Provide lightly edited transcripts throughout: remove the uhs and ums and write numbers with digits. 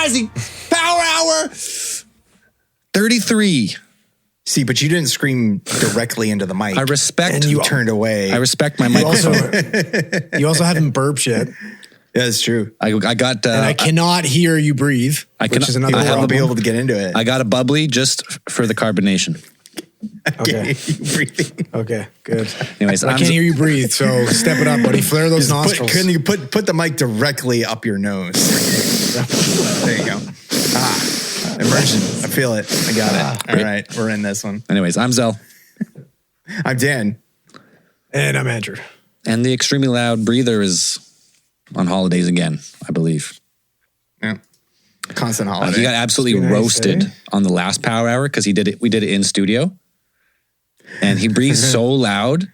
rising power hour. 33. See, but you didn't scream directly into the mic. I respect. And you turned away. I respect my microphone. You also haven't burped yet. Yeah, that's true. I got. And I cannot hear you breathe, which is another I problem. won't be able to get into it. I got a bubbly just for the carbonation. Okay. Breathing. Okay, good. Anyways, I can't hear you breathe, so step it up, buddy. Flare those nostrils. Couldn't you put the mic directly up your nose? There you go. Immersion. I feel it. I got it. All right. We're in this one. Anyways, I'm Zell. I'm Dan. And I'm Andrew. And the extremely loud breather is on holidays again, I believe. Yeah. Constant holiday. He got absolutely roasted on the last power hour because we did it in studio. And he breathes so loud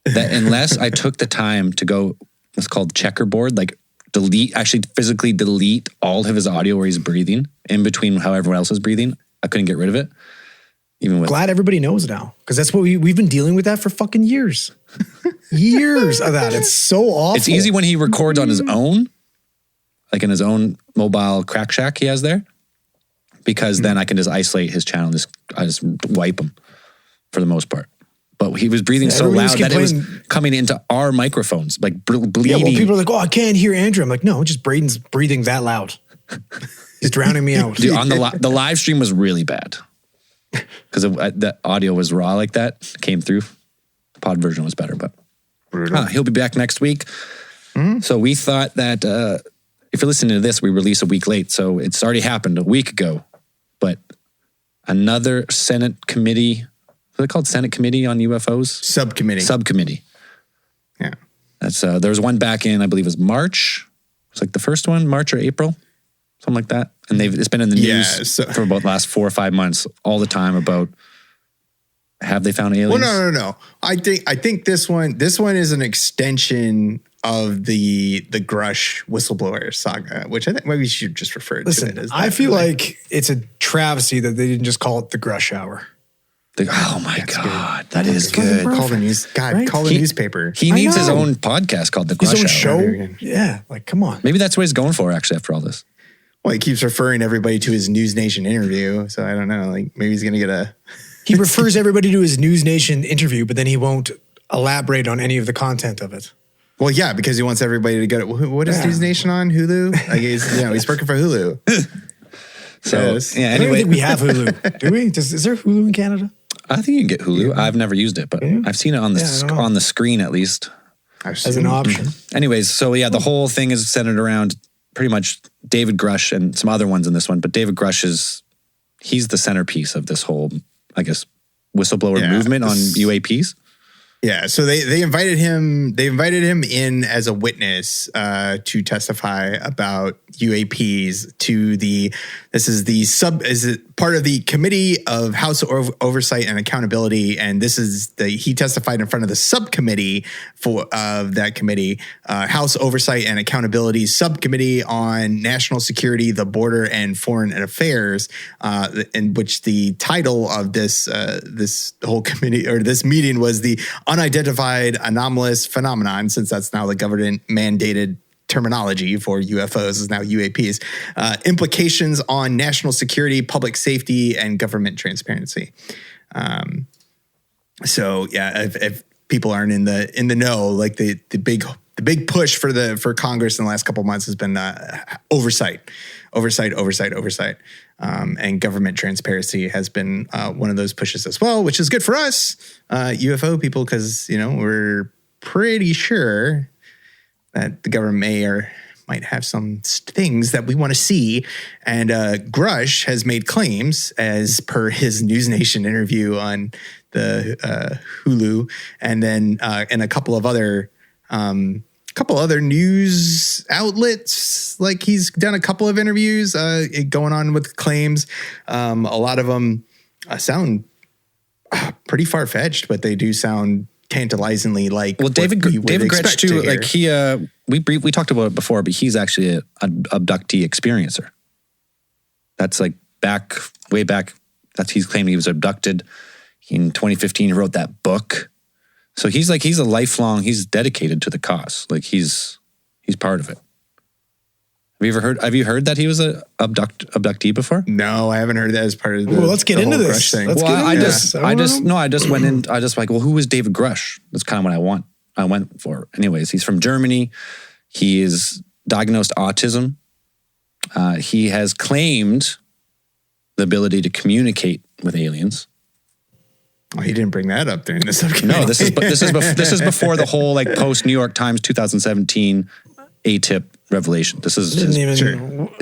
that unless I took the time to go what's called checkerboard, like physically delete all of his audio where he's breathing in between how everyone else is breathing, I couldn't get rid of it. Even with Glad everybody knows now, because that's what we've been dealing with that for fucking years. Years of that. It's so awful. It's easy when he records on his own, like in his own mobile crack shack he has there, because then I can just isolate his channel and I just wipe him for the most part. But he was breathing so loud that it was coming into our microphones, like bleeding. Yeah, well, people are like, oh, I can't hear Andrew. I'm like, no, just Braden's breathing that loud. He's drowning me out. Dude, on the live stream was really bad because the audio was raw like that. Came through. The pod version was better, but he'll be back next week. Mm-hmm. So we thought that if you're listening to this, we release a week late. So it's already happened a week ago. But another Senate committee, what are they called? Senate Committee on UFOs? Subcommittee. Yeah. That's there was one back in, I believe it was March. It was like the first one, March or April, something like that. And it's been in the news for about the last 4 or 5 months, all the time about have they found aliens? Well, no. I think this one is an extension of the Grush whistleblower saga, which I think maybe you should just refer to it as that. I feel like it's a travesty that they didn't just call it the Grush Hour. Oh my God, that is good. Call the news. God, right? Call the newspaper. He needs his own podcast called The Grush Hour. His own show. Yeah, like come on. Maybe that's what he's going for. Actually, after all this. Well, he keeps referring everybody to his News Nation interview, so I don't know. Like maybe he's gonna get a. He refers everybody to his News Nation interview, but then he won't elaborate on any of the content of it. Well, yeah, because he wants everybody to get it. What is News Nation on Hulu? Like he's working for Hulu. So yeah. Anyway, I don't think we have Hulu. Do we? Is there Hulu in Canada? I think you can get Hulu. Yeah. I've never used it, but I've seen it on the screen at least as an option. Anyways, so yeah, the whole thing is centered around pretty much David Grush and some other ones in this one, but David Grush he's the centerpiece of this whole, I guess, whistleblower movement on UAPs. Yeah, so they invited him. They invited him in as a witness to testify about UAPs to is it part of the Committee of House Oversight and Accountability, and he testified in front of the subcommittee of that committee, House Oversight and Accountability Subcommittee on National Security, the Border, and Foreign Affairs, in which the title of this whole committee or this meeting was the Unidentified Anomalous Phenomenon, since that's now the government mandated terminology for UFOs is now UAPs, implications on national security, public safety, and government transparency. So yeah, if people aren't in the know, like the big push for Congress in the last couple of months has been oversight, and government transparency has been one of those pushes as well, which is good for us UFO people, because we're pretty sure that the government might have some things that we want to see. And Grush has made claims, as per his News Nation interview on the Hulu, and then and a couple of other news outlets. Like he's done a couple of interviews going on with claims. A lot of them sound pretty far-fetched, but they do sound tantalizingly like. Well, David Gretsch too. Like we talked about it before, but he's actually an abductee experiencer. That's like way back. He's claiming he was abducted in 2015. He wrote that book. So he's a lifelong. He's dedicated to the cause. Like he's part of it. Have you heard that he was a abductee before? No, I haven't heard that as part of the. Well, let's get into this. Thing. I just went in. I just like, well, who is David Grush? That's kind of what I went for. Anyways, he's from Germany. He is diagnosed autism. He has claimed the ability to communicate with aliens. Oh, he didn't bring that up during the subcommittee. No, this is before the whole like post New York Times 2017 ATIP revelation. This is his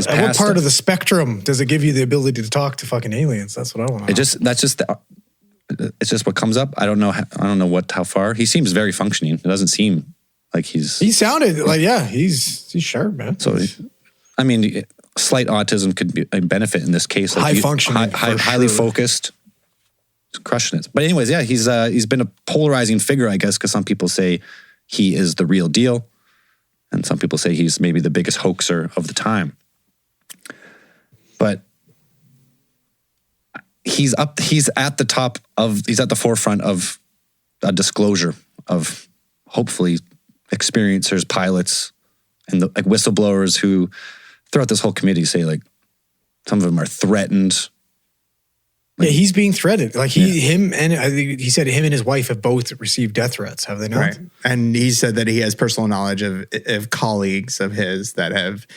at what part of the spectrum does it give you the ability to talk to fucking aliens? That's what I want to know. It's just what comes up. I don't know how far. He seems very functioning. It doesn't seem like he sounded like, he's sharp, man. So, I mean, slight autism could be a benefit in this case. Like high functioning, highly focused, crushing it. But anyways, yeah, he's been a polarizing figure, I guess, because some people say he is the real deal. And some people say he's maybe the biggest hoaxer of the time. But he's at the forefront of a disclosure of hopefully experiencers, pilots, and like whistleblowers who throughout this whole committee say like some of them are threatened. Yeah, he's being threatened. Like I think he said him and his wife have both received death threats. Have they not? Right. And he said that he has personal knowledge of colleagues of his that have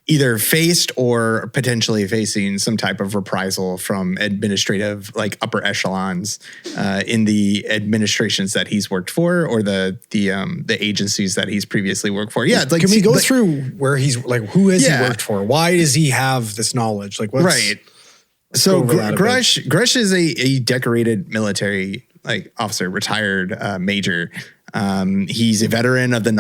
either faced or potentially facing some type of reprisal from administrative, like upper echelons in the administrations that he's worked for or the agencies that he's previously worked for. Yeah, like, can we go through where he's like, who has he worked for? Why does he have this knowledge? Like, what's right? So Grush is a decorated military officer, retired major. He's a veteran of the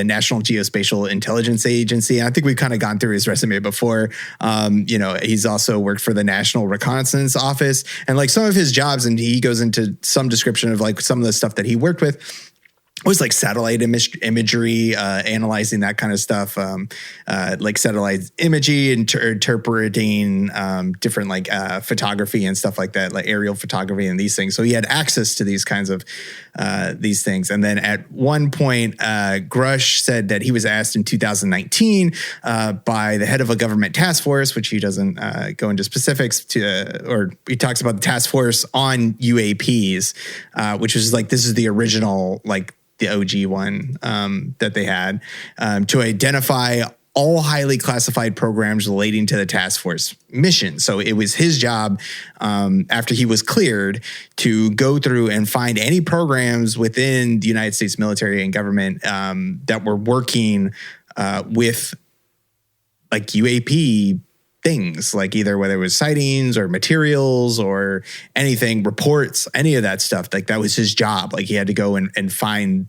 National Geospatial Intelligence Agency. I think we've kind of gone through his resume before. He's also worked for the National Reconnaissance Office and like some of his jobs. And he goes into some description of like some of the stuff that he worked with. It was like satellite imagery, analyzing that kind of stuff, like satellite imagery, interpreting different like photography and stuff like that, like aerial photography and these things. So he had access to these kinds of these things. And then at one point, Grush said that he was asked in 2019 by the head of a government task force, which he doesn't go into specifics or he talks about the task force on UAPs, which was like, this is the original, like, the OG one that they had, to identify all highly classified programs relating to the task force mission. So it was his job after he was cleared to go through and find any programs within the United States military and government that were working with like UAP things, like either whether it was sightings or materials or anything, reports, any of that stuff. Like that was his job. Like he had to go and find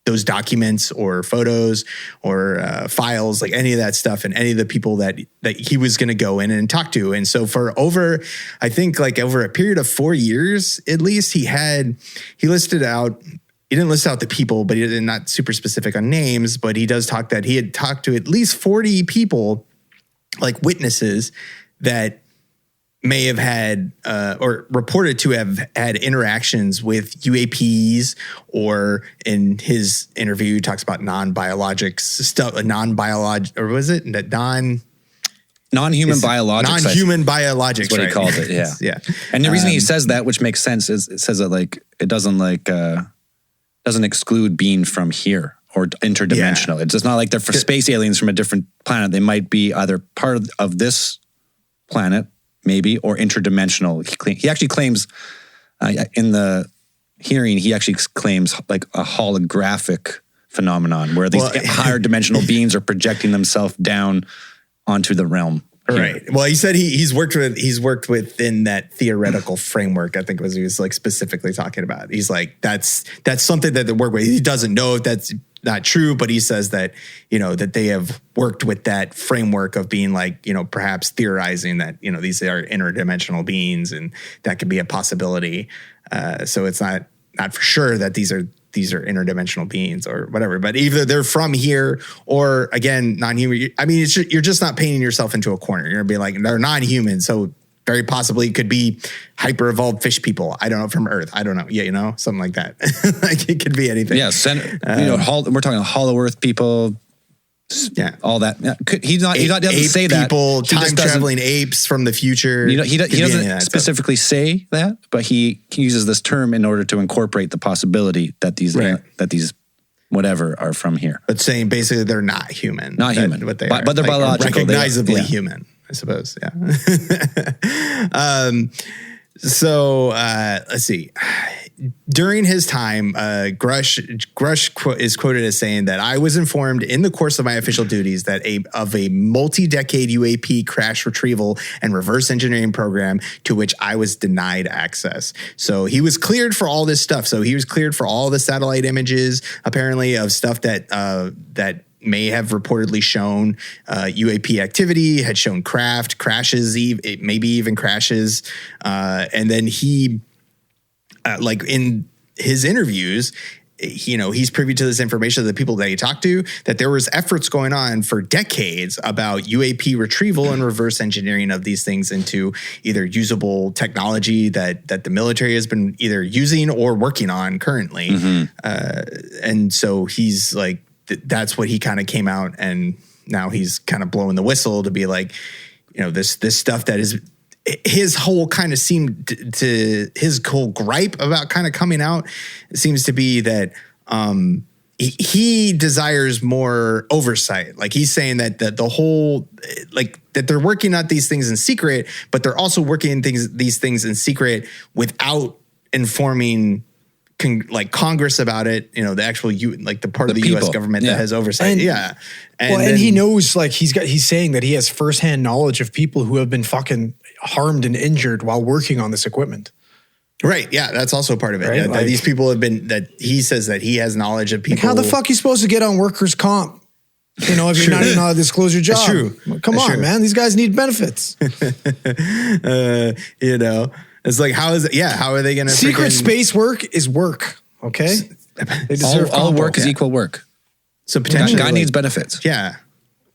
those documents or photos or files, like any of that stuff and any of the people that he was going to go in and talk to. And so for over a period of 4 years, at least he listed out, he didn't list out the people, but he did not super specific on names, but he does talk that he had talked to at least 40 people, like witnesses that may have had or reported to have had interactions with UAPs, or in his interview, he talks about non-biologics stuff, non-human biologics. Non-human biologics, is what he calls it. Yeah, yeah. And the reason he says that, which makes sense, is it says that like it doesn't exclude being from here or interdimensional. Yeah. It's just not like they're for space aliens from a different planet. They might be either part of this planet, maybe, or interdimensional. He actually claims in the hearing, he actually claims like a holographic phenomenon where these higher dimensional beings are projecting themselves down onto the realm. Right. Well, he said he's worked within that theoretical framework. I think was he was like specifically talking about. He's like that's something that they work with. He doesn't know if that's not true, but he says that that they have worked with that framework of being like perhaps theorizing that these are interdimensional beings and that could be a possibility. So it's not for sure that these are interdimensional beings or whatever, but either they're from here or again, non-human. I mean, you're just not painting yourself into a corner. You're gonna be like, they're non-human. So very possibly could be hyper evolved fish people. I don't know, from Earth. I don't know. Yeah. Something like that. Like it could be anything. Yeah. We're talking Hollow Earth people, all that. He's not. He doesn't say that. People, time traveling apes from the future. He doesn't specifically say that, but he uses this term in order to incorporate the possibility that these whatever are from here. But saying basically they're not human. Not human. But they're biological. Recognizably human, I suppose. Yeah. So let's see. During his time, Grush is quoted as saying that I was informed in the course of my official duties that of a multi-decade UAP crash retrieval and reverse engineering program to which I was denied access. So he was cleared for all this stuff. So he was cleared for all the satellite images, apparently, of stuff that may have reportedly shown UAP activity, had shown crashes, maybe even crashes. And then he, like in his interviews, he's privy to this information of the people that he talked to, that there was efforts going on for decades about UAP retrieval and reverse engineering of these things into either usable technology that the military has been either using or working on currently. And so he's like, that's what he kind of came out, and now he's kind of blowing the whistle to be like, this stuff that is his whole kind of seemed to his whole gripe about kind of coming out seems to be that he desires more oversight. Like he's saying that the whole, like that they're working on these things in secret, but they're also working these things in secret without informing Congress about it, the actual the part of the U.S. government that has oversight. And he knows, like he's saying that he has firsthand knowledge of people who have been fucking harmed and injured while working on this equipment. Right. Yeah, that's also part of it. Right? Yeah, that these people have been, that he says that he has knowledge of people. Like how the fuck are you supposed to get on worker's comp? If you're not even allowed to disclose your job. That's true. Come on, man. These guys need benefits. It's like, how is it? Yeah. How are they going to secret space work is work. Okay. They deserve all work is equal work. So potentially guy needs benefits. Yeah.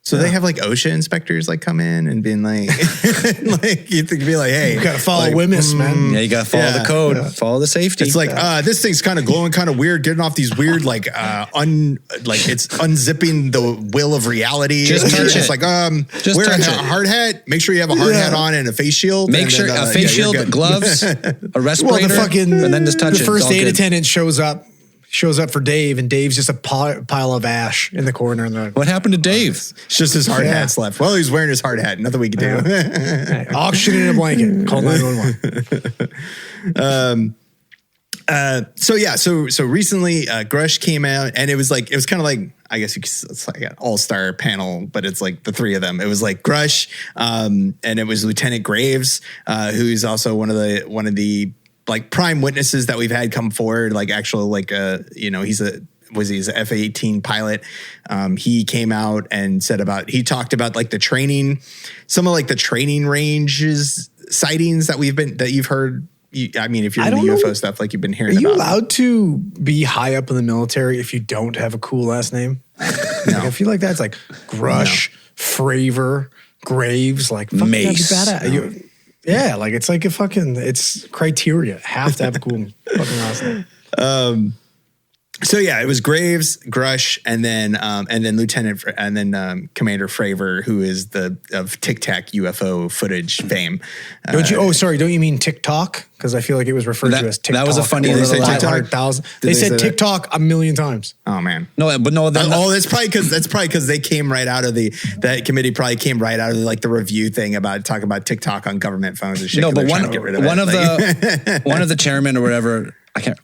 So they have like OSHA inspectors come in and being like, you think be like, hey, you got to follow WMIS, man. Yeah, you got to follow the code, follow the safety. It's like, this thing's kind of glowing, kind of weird, getting off these weird, it's unzipping the will of reality. Just touch it. It's like, wear a hard hat. Make sure you have a hard hat on and a face shield. Make sure a face shield, gloves, a respirator, and then just touch it. The first aid attendant shows up for Dave, and Dave's just a pile of ash in the corner. What happened to Dave? It's just his hard hat's left. Well, he's wearing his hard hat. Nothing we can do. Oxygen in a blanket. Call 911. So recently Grush came out, and it was kind of like, I guess it's like an all-star panel, but it's like the three of them. It was like Grush, and it was Lieutenant Graves, who's also one of the prime witnesses that we've had come forward, he's an F-18 pilot. He came out and he talked about the training, some of the training ranges sightings that you've heard. If you're in the UFO stuff, you've been hearing about. Are you allowed to be high up in the military if you don't have a cool last name? No. I feel like that's like Grush, Fravor, Graves, fuck, Mace. That'd be badass. Yeah, it's criteria. Have to have a cool fucking last name. So yeah, it was Graves, Grush, and then Lieutenant, and then Commander Fravor, who is of Tic Tac UFO footage fame. Don't you mean TikTok? Because I feel like it was referred to as TikTok. That was a funny little 500,000. They said TikTok a million times. Oh man, no, but no. That's probably because they came right out of that committee. Probably came right out of the review thing about talking about TikTok on government phones and shit. No, but one of the chairmen or whatever.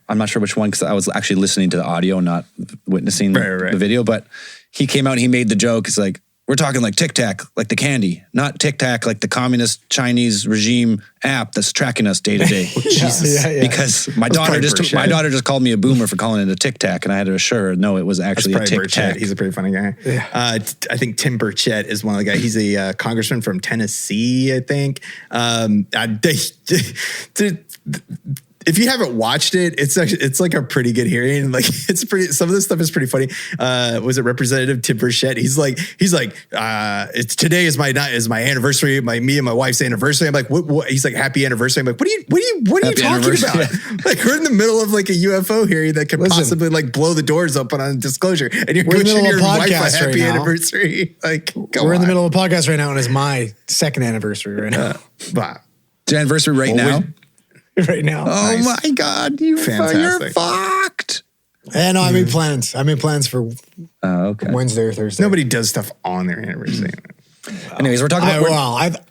I'm not sure which one, because I was actually listening to the audio, not witnessing the video, but he came out and he made the joke. It's like, we're talking Tic Tac, like the candy, not Tic Tac, like the communist Chinese regime app that's tracking us day to day. Jesus. Yeah. Because my daughter just called me a boomer for calling it a Tic Tac, and I had to assure her, no, it was actually a Tic Tac. He's a pretty funny guy. Yeah. I think Tim Burchett is one of the guys. He's a congressman from Tennessee, I think. if you haven't watched it, it's like a pretty good hearing. Like some of this stuff is pretty funny. Was it Representative Tim Burchett? He's like, it's today is my anniversary, me and my wife's anniversary. I'm like, what? He's like, happy anniversary. I'm like, what are you talking about? Yeah. Like we're in the middle of like a UFO hearing that could possibly like blow the doors open on disclosure, and you're wishing your wife a happy anniversary. Like we're in the middle of a podcast right now, and it's my second anniversary right now. It's your anniversary right now. Right now. Oh my God, you're fucked. Yeah, no, I made plans. For Wednesday or Thursday. Nobody does stuff on their anniversary. Anyways, we're talking about.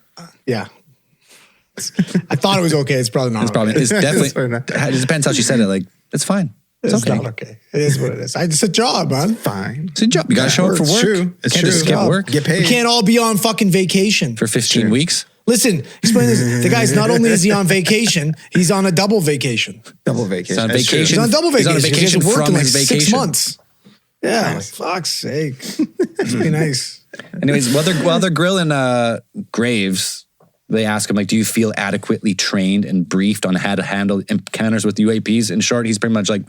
I thought it was okay. It's probably not. It's definitely. It depends how she said it. Like, it's fine. It's okay. Not okay. It is what it is. It's a job, man. Fine. It's a job. You got to show up for work. It's true. It's true. Just skip work. Get paid. We can't all be on fucking vacation for 15 weeks. Listen, explain this. The guy's not only is he on vacation, he's on a double vacation. Double vacation. He's on vacation. He's on double vacation. He's on vacation he from like his vacation. 6 months. Yeah, nice. Fuck's sake. It'd be nice. Anyways, while they're grilling Graves, they ask him, like, do you feel adequately trained and briefed on how to handle encounters with UAPs? In short, he's pretty much like,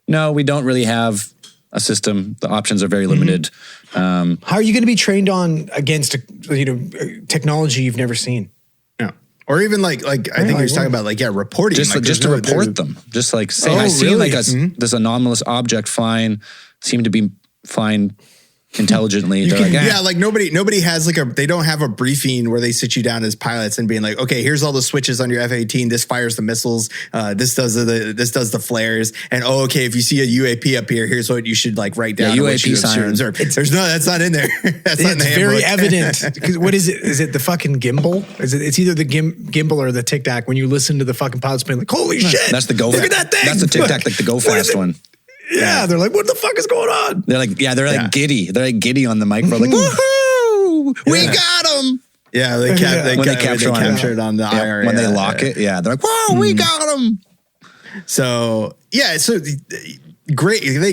no, we don't really have a system. The options are very limited. How are you going to be trained on against technology you've never seen? Yeah, or even like I think you're talking about reporting. Just to report them. Just like say I see like this anomalous object flying, seem to be flying intelligently. Nobody has they don't have a briefing where they sit you down as pilots and being like, okay, here's all the switches on your F-18. This fires the missiles. This does the flares. And okay, if you see a UAP up here, here's what you should write down. UAP sirens. That's not in there. That's not in the very evident. Because what is it? Is it the fucking gimbal? It's either the gimbal or the Tic Tac. When you listen to the fucking pilots being like, holy shit, that's the go. Look at that thing. That's the Tic Tac, like the go fast one. Yeah, they're like, what the fuck is going on? They're like, giddy. They're like giddy on the microphone, like, woohoo, we got them. Yeah, they capture it on the IR. When they lock it, they're like, whoa, we got them. So, they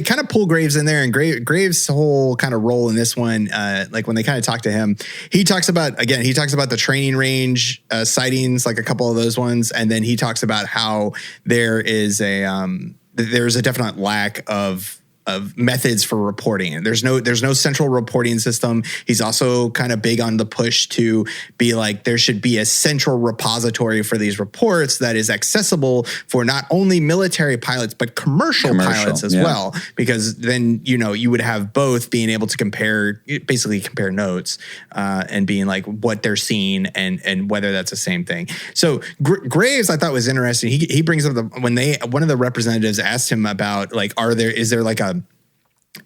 kind of pull Graves in there, and Graves' whole kind of role in this one, when they kind of talk to him, he talks about the training range sightings, like a couple of those ones, and then he talks about how there's a definite lack of methods for reporting. There's no central reporting system. He's also kind of big on the push to be like, there should be a central repository for these reports that is accessible for not only military pilots, but commercial pilots as well. Because then, you would have both being able to compare notes and being like what they're seeing and whether that's the same thing. So Graves, I thought was interesting. He brings up one of the representatives asked him about is there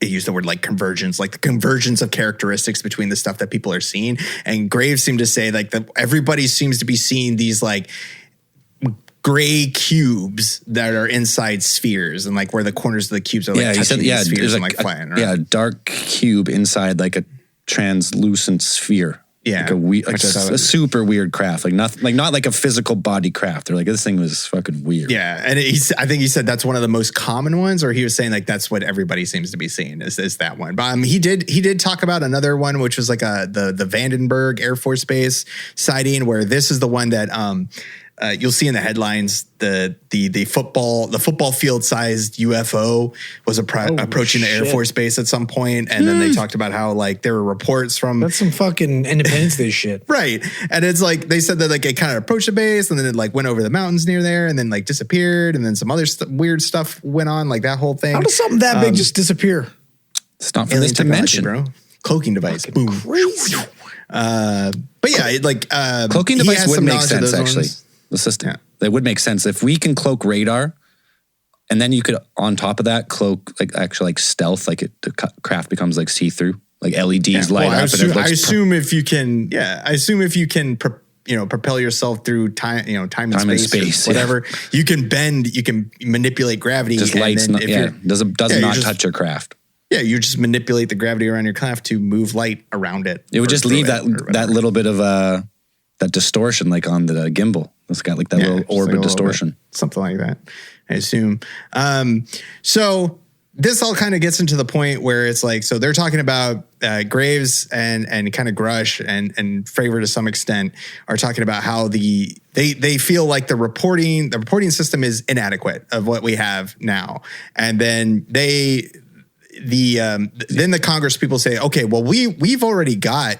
they use the word convergence, like the convergence of characteristics between the stuff that people are seeing. And Graves seemed to say everybody seems to be seeing these gray cubes that are inside spheres, and where the corners of the cubes are touching the spheres and flying. Right? Yeah, dark cube inside a translucent sphere. Yeah, a super weird craft, not like a physical body craft. They're like, this thing was fucking weird. Yeah, and I think he said that's one of the most common ones, or he was saying that's what everybody seems to be seeing is that one. But he did talk about another one, which was the Vandenberg Air Force Base sighting, where this is the one that you'll see in the headlines the football field sized UFO was approaching the Air Force Base at some point, and then they talked about how there were reports from that's some fucking Independence Day shit, right? And it's they said that it kind of approached the base, and then it went over the mountains near there, and then disappeared, and then some other weird stuff went on, that whole thing. How does something that big just disappear? It's not for this dimension, bro. Cloaking device, boom. Crazy. But yeah, cloaking device would make sense actually. Ones. The system. Yeah. That would make sense. If we can cloak radar, and then you could, on top of that, cloak stealth, the craft becomes see-through, LEDs light up. I assume if you can propel yourself through time and space, whatever, you can manipulate gravity. Just lights, does not touch your craft. Yeah, you just manipulate the gravity around your craft to move light around it. It would just leave that little bit of that distortion on the gimbal. It's got that little orbit distortion. Something like that, I assume. So this all kind of gets into the point where it's like, so they're talking about Graves and kind of Grush and Fravor to some extent are talking about how they feel like the reporting system is inadequate of what we have now. And then then the Congress people say, okay, well, we've already got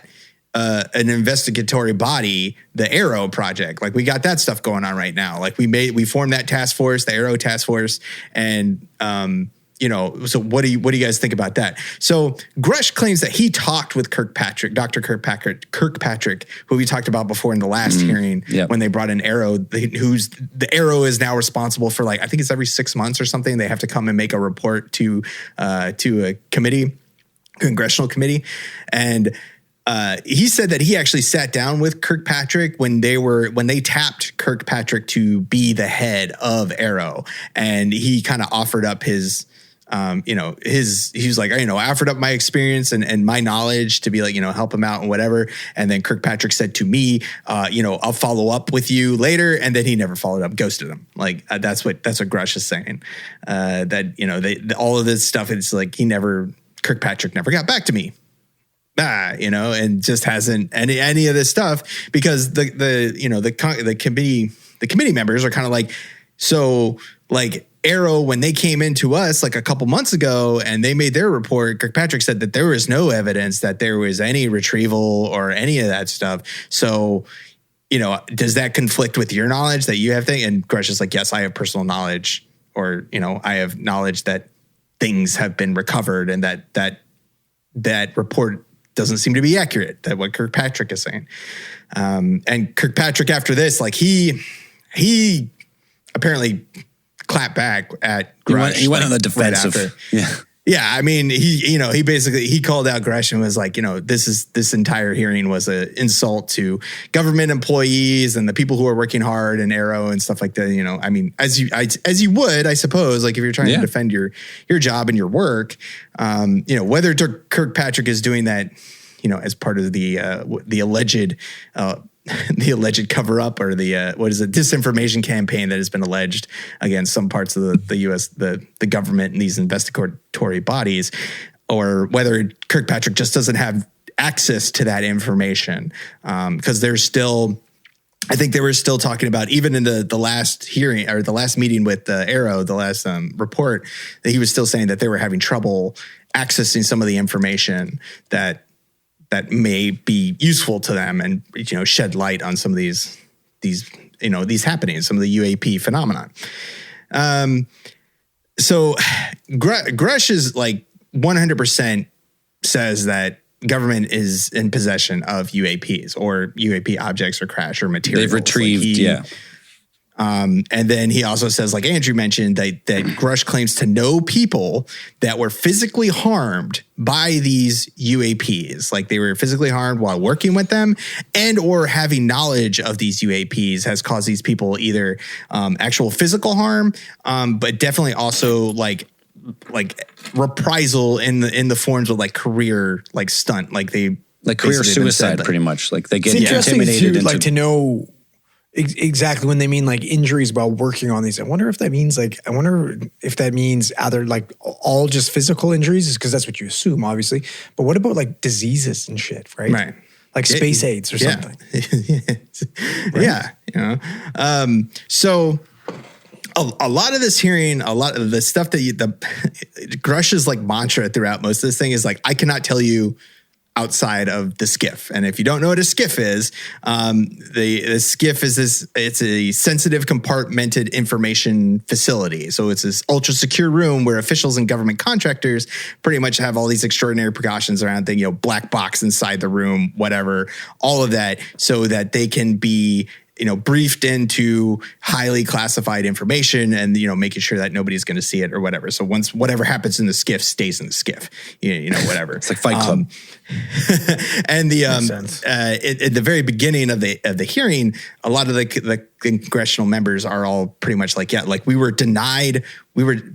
an investigatory body, the Arrow Project. Like we got that stuff going on right now. Like we formed that task force, the Arrow Task Force. And, so what do you guys think about that? So Grush claims that he talked with Dr. Kirkpatrick, who we talked about before in the last hearing when they brought in Arrow, the Arrow is now responsible for I think it's every 6 months or something. They have to come and make a report to a congressional committee. And, he said that he actually sat down with Kirkpatrick when they tapped Kirkpatrick to be the head of Arrow, and he kind of offered up his, he was like, I offered up my experience and my knowledge to be help him out and whatever. And then Kirkpatrick said to me, I'll follow up with you later. And then he never followed up, ghosted him. That's what Grush is saying. All of this stuff, it's like Kirkpatrick never got back to me. And just hasn't any of this stuff because the committee members are kind of like, so Arrow, when they came into us a couple months ago and they made their report, Kirkpatrick said that there was no evidence that there was any retrieval or any of that stuff. So, does that conflict with your knowledge that you have And Grush is like, yes, I have personal knowledge, or, I have knowledge that things have been recovered and that report doesn't seem to be accurate, that what Kirkpatrick is saying. And Kirkpatrick after this, he apparently clapped back at Grush. He went on the defensive. Right yeah. I mean, he basically called out Grush and was like, this entire hearing was an insult to government employees and the people who are working hard in Arrow and stuff like that. I mean, as you would, I suppose, if you're trying to defend your job and your work, whether Kirkpatrick is doing that, as part of the alleged the alleged cover up or the disinformation campaign that has been alleged against some parts of the U.S. the government and these investigatory bodies, or whether Kirkpatrick just doesn't have access to that information, because there's still. I think they were still talking about, even in the last hearing or the last meeting with Arrow, the last report, that he was still saying that they were having trouble accessing some of the information that may be useful to them and shed light on some of these happenings, some of the UAP phenomenon. So Grush is 100% says that government is in possession of UAPs or UAP objects or crash or materials. They've retrieved, and then he also says, like Andrew mentioned, that Grush claims to know people that were physically harmed by these UAPs. Like they were physically harmed while working with them, and or having knowledge of these UAPs has caused these people either actual physical harm, but definitely also like reprisal in the forms of career stunt, career suicide, pretty much. They get intimidated into to know exactly when they mean injuries while working on these. I wonder if that means either all just physical injuries, because that's what you assume, obviously. But what about diseases and shit, right? Right. Space AIDS or something. Right? Yeah. So a lot of this hearing, a lot of the stuff that Grush's mantra throughout most of this thing is I cannot tell you outside of the skiff. And if you don't know what a skiff is, the skiff is it's a sensitive compartmented information facility. So it's this ultra secure room where officials and government contractors pretty much have all these extraordinary precautions around things, black box inside the room, whatever, all of that, so that they can be briefed into highly classified information and, making sure that nobody's going to see it or whatever. So once whatever happens in the skiff stays in the skiff, whatever. It's like Fight Club. And at the very beginning of the hearing, a lot of the congressional members are all pretty much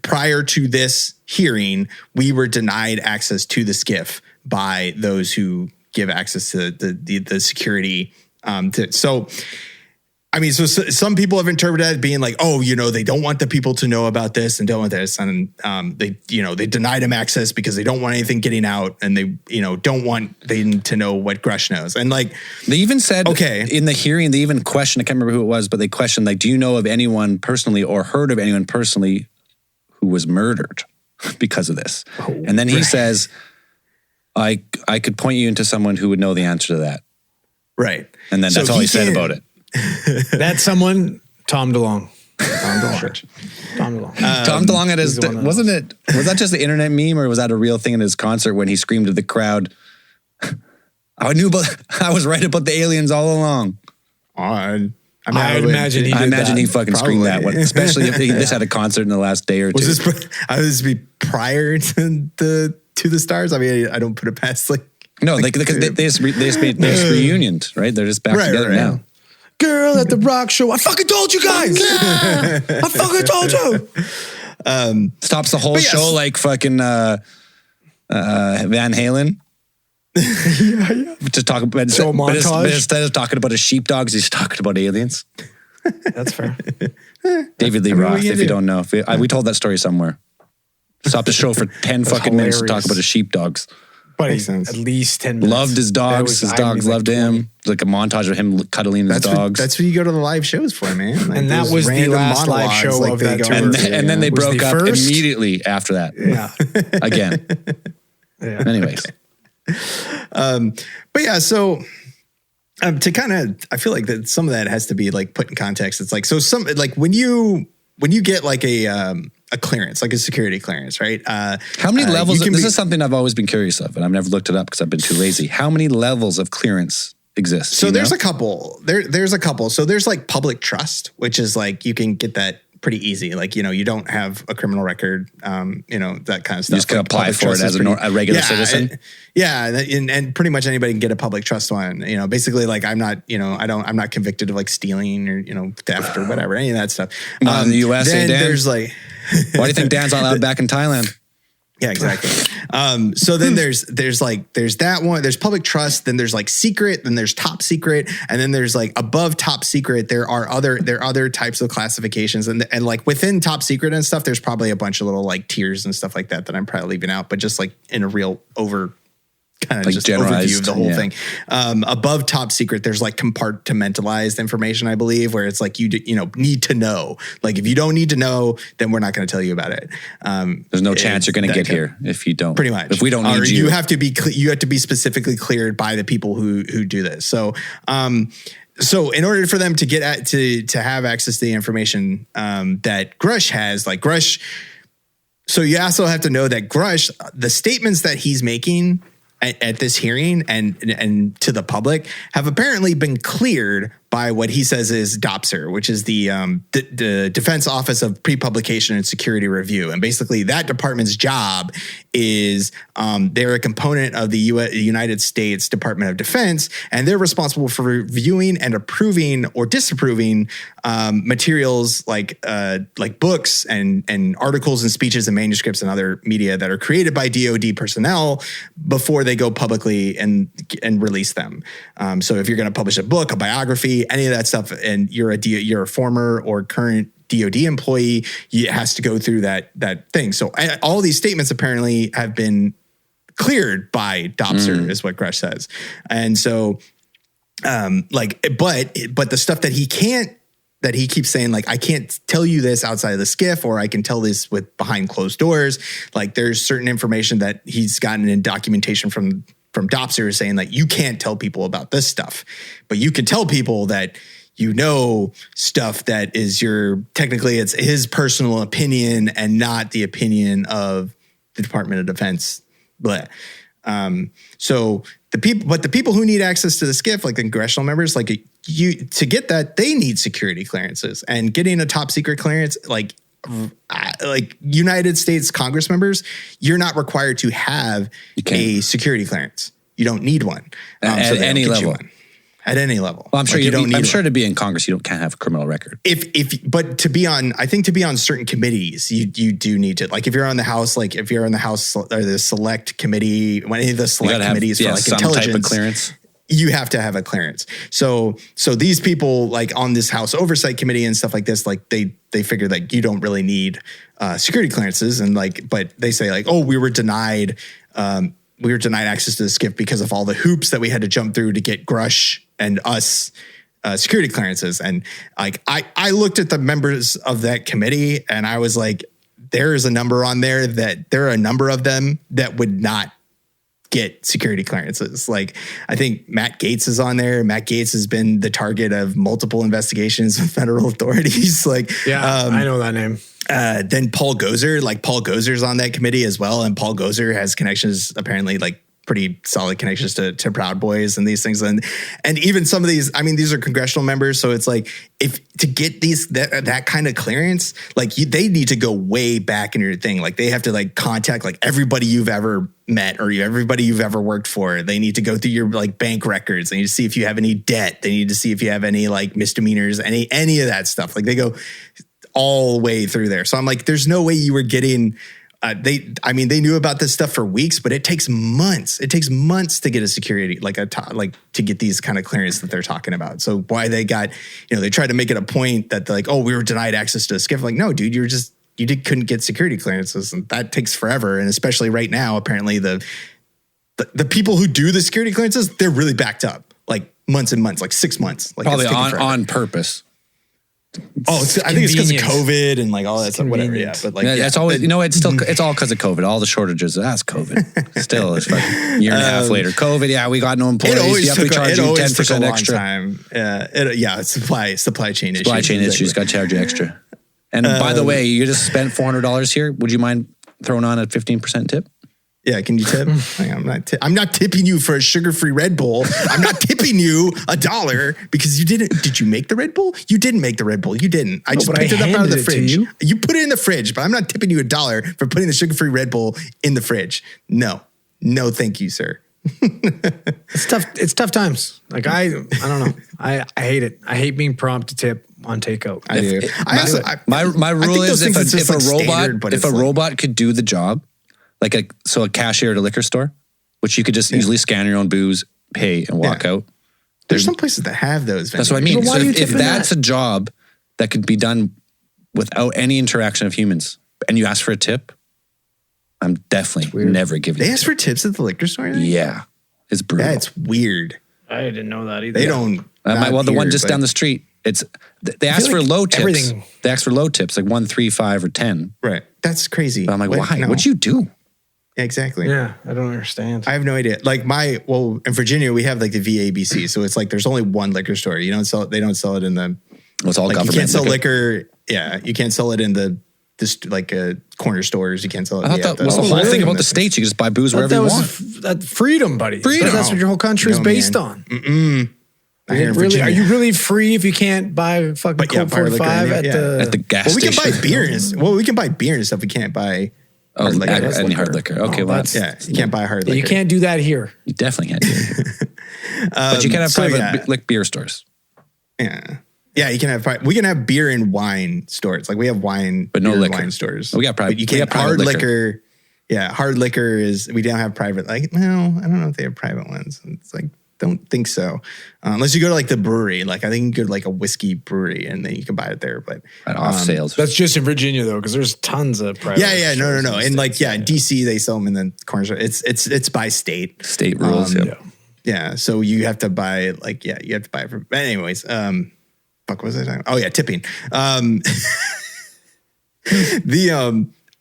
prior to this hearing, we were denied access to the skiff by those who give access to the security. So I mean, so some people have interpreted that being like, oh, they don't want the people to know about this and don't want this. And they denied him access because they don't want anything getting out, and they, don't want them to know what Grush knows. And like, they even said, okay, in the hearing, they even questioned, I can't remember who it was, but they questioned, like, do you know of anyone personally or heard of anyone personally who was murdered because of this? Oh, and then he says, I could point you into someone who would know the answer to that. Right. And then that's all he said about it. That's someone, Tom DeLonge. Tom DeLonge. Tom DeLonge at his, was that just the internet meme, or was that a real thing in his concert when he screamed to the crowd, I was right about the aliens all along. I imagine he fucking screamed that one, especially if this had a concert in the last day or two. Was this be prior to the stars? I mean, I don't put it past no, because they just reunioned, right? They're just back together now. Girl at the rock show. I fucking told you guys. I fucking told you. Stops the whole show like fucking Van Halen. Yeah. To talk about but instead of talking about his sheepdogs, he's talking about aliens. That's fair. David Lee Roth, if you don't know. We told that story somewhere. Stopped the show for 10 fucking minutes to talk about his sheepdogs. But at least 10 minutes. Loved his dogs. His dogs loved him. It was like a montage of him cuddling his dogs. That's what you go to the live shows for, man. Like, and that was the last live show of that tour. And then they broke up immediately after that. Yeah. Again. Yeah. Anyways. But yeah, so to kind of, I feel like that some of that has to be like put in context. It's like, so some, like when you get like a clearance, like a security clearance, right? How many levels? This is something I've always been curious of, and I've never looked it up because I've been too lazy. How many levels of clearance exist? So there's a couple. There's a couple. So there's like public trust, which is like you can get that pretty easy. Like, you don't have a criminal record, that kind of stuff. You just can apply for it as a regular citizen. And pretty much anybody can get a public trust one. Basically, like I'm not convicted of like stealing or theft or whatever, any of that stuff. In the U.S., then there's like, why do you think Dan's not allowed back in Thailand? Yeah, exactly. So then there's that one, there's public trust, then there's like secret, then there's top secret, and then there's like above top secret, there are other types of classifications. And like within top secret and stuff, there's probably a bunch of little like tiers and stuff like that I'm probably leaving out, but just like in a real kind of like just overview of the whole thing. Above top secret, there's like compartmentalized information, I believe, where it's like you need to know. Like if you don't need to know, then we're not going to tell you about it. There's no chance you're going to get here if you don't. Pretty much. If we don't need you, you have to be specifically cleared by the people who do this. So in order for them to get to have access to the information that Grush has, like Grush. So you also have to know that Grush, the statements that he's making at this hearing and to the public have apparently been cleared by what he says is DOPSR, which is the Defense Office of Pre-Publication and Security Review. And basically that department's job is they're a component of the United States Department of Defense, and they're responsible for reviewing and approving or disapproving materials like books and articles and speeches and manuscripts and other media that are created by DoD personnel before they go publicly and release them. So if you're going to publish a book, a biography, any of that stuff, and you're a former or current DoD employee, it has to go through that thing. So all these statements apparently have been cleared by DOPSR, is what Grush says. And so, but the stuff that he keeps saying, like, I can't tell you this outside of the skiff, or I can tell this with behind closed doors. Like there's certain information that he's gotten in documentation from DOPSR saying like, you can't tell people about this stuff, but you can tell people that stuff that is technically it's his personal opinion and not the opinion of the Department of Defense. So the people who need access to the skiff, like the congressional members, like to get that, they need security clearances, and getting a top secret clearance, like United States Congress members, you're not required to have a security clearance. You don't need one. At any level. At any level. Well, I'm sure I'm sure to be in Congress, you can't have a criminal record. But to be on certain committees, you do need to. Like if you're on the House, or the Select Committee, any of the select committees for like some intelligence type of clearance. you have to have a clearance. So these people like on this House Oversight Committee and stuff like this, like they figure like you don't really need security clearances, and like, but they say like, oh, we were denied access to the SCIF because of all the hoops that we had to jump through to get Grush and us security clearances. And like, I looked at the members of that committee and I was like, there is a number on there that there are a number of them that would not get security clearances. Like, I think Matt Gaetz is on there. Matt Gaetz has been the target of multiple investigations from federal authorities. Like, I know that name. Then Paul Gozer's on that committee as well. And Paul Gozer has connections, apparently like pretty solid connections to Proud Boys and these things. And even some of these, I mean, these are congressional members. So it's like, if to get that kind of clearance, like they need to go way back in your thing. Like they have to like contact like everybody you've ever met or everybody you've ever worked for. They need to go through your like bank records. They need to see if you have any debt. They need to see if you have any like misdemeanors, any of that stuff. Like they go all the way through there. So I'm like, there's no way you were getting, they knew about this stuff for weeks, but it takes months. It takes months to get a security, to get these kind of clearance that they're talking about. So why they got, they tried to make it a point that they're like, oh, we were denied access to a SCIF. Like, no, dude, couldn't get security clearances, and that takes forever. And especially right now, apparently the people who do the security clearances, they're really backed up, like months and months, like 6 months. Like probably on purpose. Oh, I think it's because of COVID and like all that stuff, whatever. Yeah, but like that's always, it's all because of COVID. All the shortages, that's COVID. Still, it's like a year and a half later. COVID, yeah, we got no employees. It always we charge you 10% extra. Time. Supply chain issues. Supply chain issues got to charge you extra. And by the way, you just spent $400 here. Would you mind throwing on a 15% tip? Yeah, can you tip? I'm not tipping you for a sugar-free Red Bull. I'm not tipping you $1 because you didn't. Did you make the Red Bull? You didn't make the Red Bull. You didn't. I just picked it up out of the fridge. You put it in the fridge, but I'm not tipping you $1 for putting the sugar-free Red Bull in the fridge. No, thank you, sir. It's tough. It's tough times. Like I don't know. I hate it. I hate being prompt to tip on takeout. I do. My rule is if a robot could do the job. Like a cashier at a liquor store, which you could just easily scan your own booze, pay, and walk out. There's some places that have those. That's what I mean. So if that's a job that could be done without any interaction of humans, and you ask for a tip, I'm definitely never giving. They ask for tips at the liquor store. Yeah, it's brutal. That's weird. I didn't know that either. They don't. The one just down the street. They ask for low tips. They ask for low tips, like 1, 3, 5, or 10. Right. That's crazy. But I'm like, why? No. What'd you do? Exactly. Yeah, I don't understand. I have no idea. Like in Virginia, we have like the VABC, so it's like there's only one liquor store. They don't sell it in the. Well, it's all like government. You can't sell liquor. Yeah, you can't sell it in the corner stores. You can't sell it. I thought that was the whole thing about the states. You can just buy booze wherever you want. That freedom, buddy. Freedom. That's what your whole country is based on. Are you really free if you can't buy fucking Colt 45 at the gas station? We can buy beer. We can buy beer and stuff. We can't buy. Hard liquor. Okay, you can't buy hard liquor. You can't do that here. You definitely can't do it. But you can have private like beer stores. Yeah. Yeah, you can have. We can have beer and wine stores. Like we have wine, but no liquor. Wine stores. We got private. But you can't hard liquor. Yeah, hard liquor is. We don't have private. Like, no, I don't know if they have private ones. It's like, don't think so. Unless you go to like the brewery. Like I think you go to like a whiskey brewery and then you can buy it there. But at off sales. That's just in Virginia though, because there's tons of private. Yeah, no. And like in DC they sell them in the corner store. It's by state. State rules. Yeah. So you have to buy you have to buy it for. Anyways, what was I talking? Oh yeah, tipping.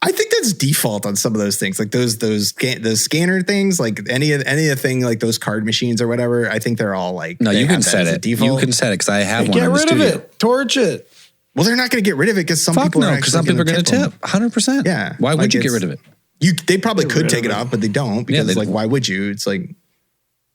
I think that's default on some of those things, like those scanner things, like anything like those card machines or whatever. I think they're all like. No, you can set it. You can set it because I have one. Get rid of it. Torch it. Well, they're not going to get rid of it because some people are going to tip 100%. Yeah. Why would you get rid of it? They probably could take it off, but they don't because why would you? It's like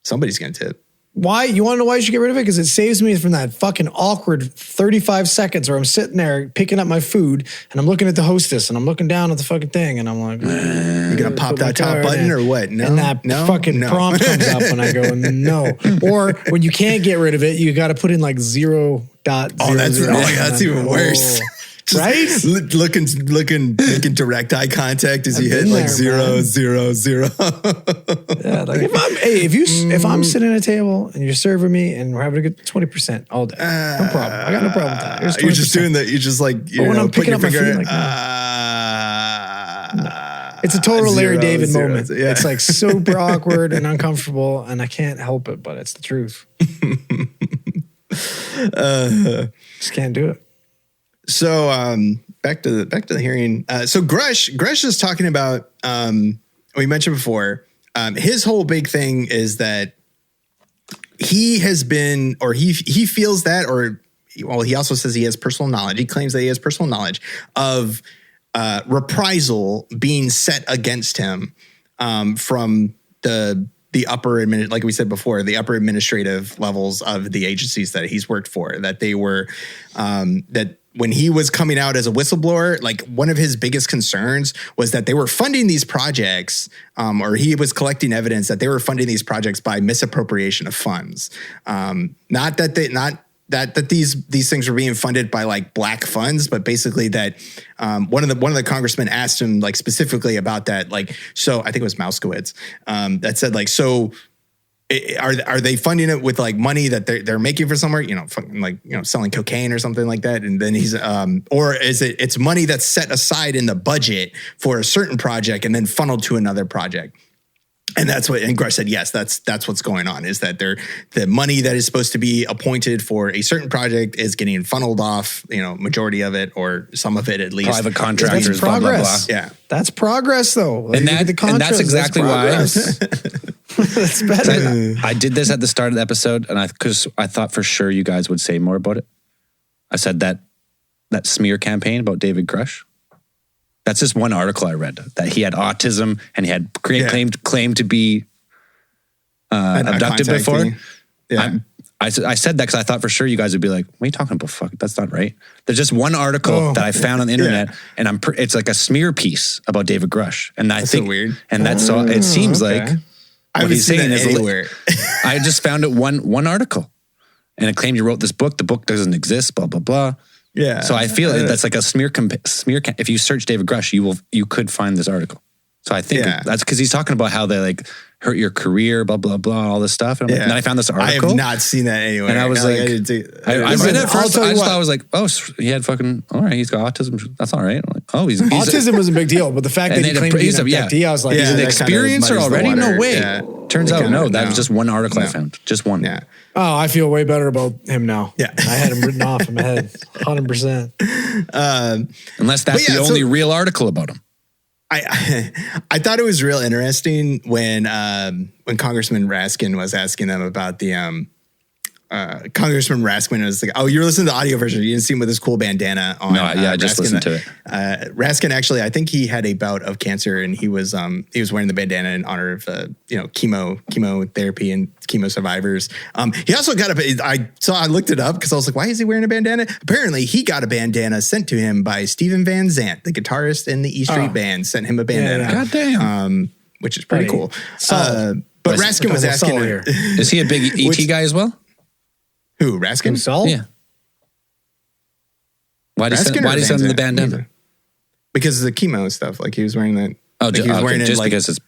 somebody's going to tip. Why? You want to know why you should get rid of it? Because it saves me from that fucking awkward 35 seconds where I'm sitting there picking up my food and I'm looking at the hostess and I'm looking down at the fucking thing and I'm like, you're going to pop that top button or what? No. And that fucking prompt comes up and I go, no. Or when you can't get rid of it, you got to put in like 0.0. Oh, that's even worse. Right? Looking, making direct eye contact as you hit like 0, 0, 0. Yeah, like if I'm sitting at a table and you're serving me and we're having a good 20% all day, no problem. I got no problem with that. Here's 20%. You're just doing that. You just like when I'm picking up my feet, like, it's a total Larry David moment. Yeah. It's like super awkward and uncomfortable, and I can't help it, but it's the truth. Just can't do it. So back to the hearing. So Grush is talking about we mentioned before. His whole big thing is that he has been, or he feels that, or well, he also says he has personal knowledge. He claims that he has personal knowledge of reprisal being set against him from the upper like we said before, the upper administrative levels of the agencies that he's worked for. That they were that when he was coming out as a whistleblower, like one of his biggest concerns was that they were funding these projects, or he was collecting evidence that they were funding these projects by misappropriation of funds. Not that these things were being funded by like black funds, but basically that one of the congressmen asked him like specifically about that. Like, so I think it was Mouskowitz that said like, so are they funding it with like money that they're making for somewhere, selling cocaine or something like that? And then he's, or is it's money that's set aside in the budget for a certain project and then funneled to another project? And that's what, and Grush said, yes, that's what's going on, is that the money that is supposed to be appointed for a certain project is getting funneled off, majority of it or some of it at least. Private contractors, that's blah, blah, blah. Yeah. That's progress though. Like, And that's exactly why. That's better. I did this at the start of the episode, and because I thought for sure you guys would say more about it. I said that smear campaign about David Grush. That's just one article I read, that he had autism and he had claimed to be abducted before. Yeah. I said that because I thought for sure you guys would be like, "What are you talking about? Fuck, that's not right." There's just one article that I found on the internet, and it's like a smear piece about David Grush, and I think so weird. And that's all. It seems like what he's saying is anywhere. I just found it one article, and it claimed you wrote this book. The book doesn't exist. Blah blah blah. Yeah. So I feel that's like a smear. If you search David Grush, you could find this article. So I think that's because he's talking about how they like hurt your career, blah blah blah, all this stuff. And, and then I found this article. I have not seen that anywhere. And I was like, I read it at first. I just thought I was like, oh, he had fucking all right. He's got autism. That's all right. I'm like, oh, he's autism was a big deal, but the fact that he claimed to be an abductee, I was like, he's an experiencer already. No way. Yeah. Turns out no. That was just one article I found. Just one. Yeah. Oh, I feel way better about him now. Yeah. I had him written off in my head, 100%. Unless that's the only real article about him. I thought it was real interesting when Congressman Raskin was asking them about the Congressman Raskin was like, "Oh, you were listening to the audio version. You didn't see him with his cool bandana on." No, I just listened to it. Raskin actually, I think he had a bout of cancer, and he was wearing the bandana in honor of chemotherapy and chemo survivors. He also got I looked it up because I was like, why is he wearing a bandana? Apparently, he got a bandana sent to him by Steven Van Zandt, the guitarist in the E Street Band, sent him a bandana. Yeah. God damn, which is pretty cool. But Raskin was asking here. Is he a big ET guy as well? Who, Raskin? Saul? Yeah. Why did he send him the bandana? Because of the chemo stuff. Like he was wearing that. Oh, like he was wearing just it, like, because it's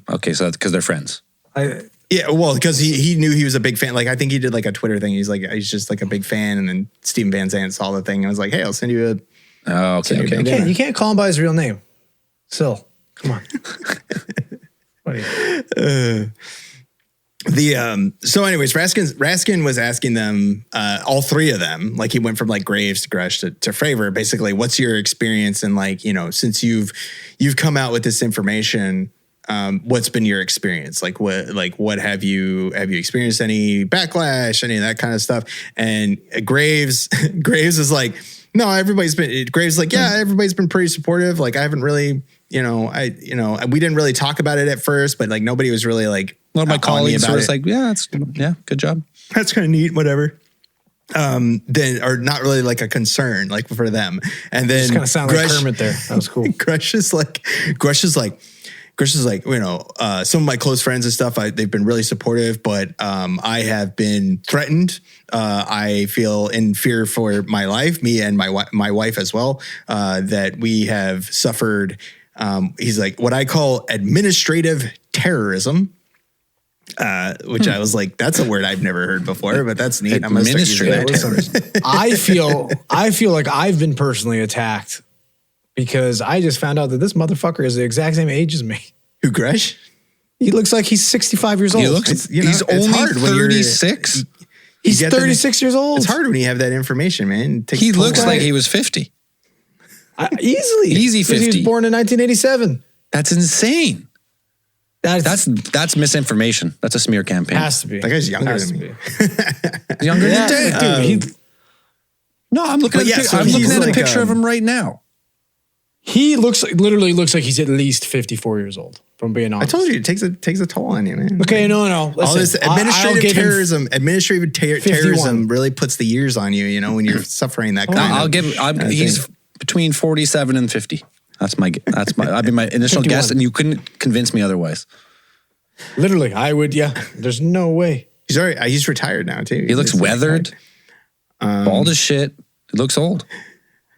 okay. So that's because they're friends. Yeah, well, because he knew he was a big fan. Like I think he did like a Twitter thing. He's just like a big fan, and then Steven Van Zandt saw the thing and was like, "Hey, I'll send you a." Oh, okay. You can't call him by his real name. Sil, come on. What are you? So anyways, Raskin was asking them, all three of them, like he went from like Graves to Grush to Fravor, basically, what's your experience? And like, since you've come out with this information, what's been your experience? What have you experienced any backlash, any of that kind of stuff? And Graves is like, no, everybody's been pretty supportive. Like I haven't really, we didn't really talk about it at first, but like nobody was really like, a lot of my colleagues were like, good job. That's kind of neat, whatever. Then, or not really like a concern, like for them. And then just kind of sound like Kermit there. That was cool. Grush is like, Chris is like, some of my close friends and stuff, they've been really supportive, but I have been threatened. I feel in fear for my life, me and my wife as well, that we have suffered. He's like, what I call administrative terrorism. Which I was like, that's a word I've never heard before, but that's neat. I'm Administrative terrorism. I feel like I've been personally attacked because I just found out that this motherfucker is the exact same age as me. Who, Gresh? He looks like he's 65 years old. He's only 36. He's 36 years old. It's hard when you have that information, man. He looks like he was 50. Easily. Easy 50. He was born in 1987. That's insane. That's misinformation. That's a smear campaign. Has to be. That guy's younger than me. Younger than Dave. Dude, no, I'm looking at a picture of him right now. He literally looks like he's at least 54 years old, from being honest. I told you, it takes a toll on you, man. Okay, no. Listen, all this administrative terrorism really puts the years on you, when you're suffering that kind of. He's between 47 and 50. I'd be my initial 51. guess, and you couldn't convince me otherwise. Literally, I would, yeah. There's no way. He's retired now, too. He looks weathered, bald as shit. He looks old.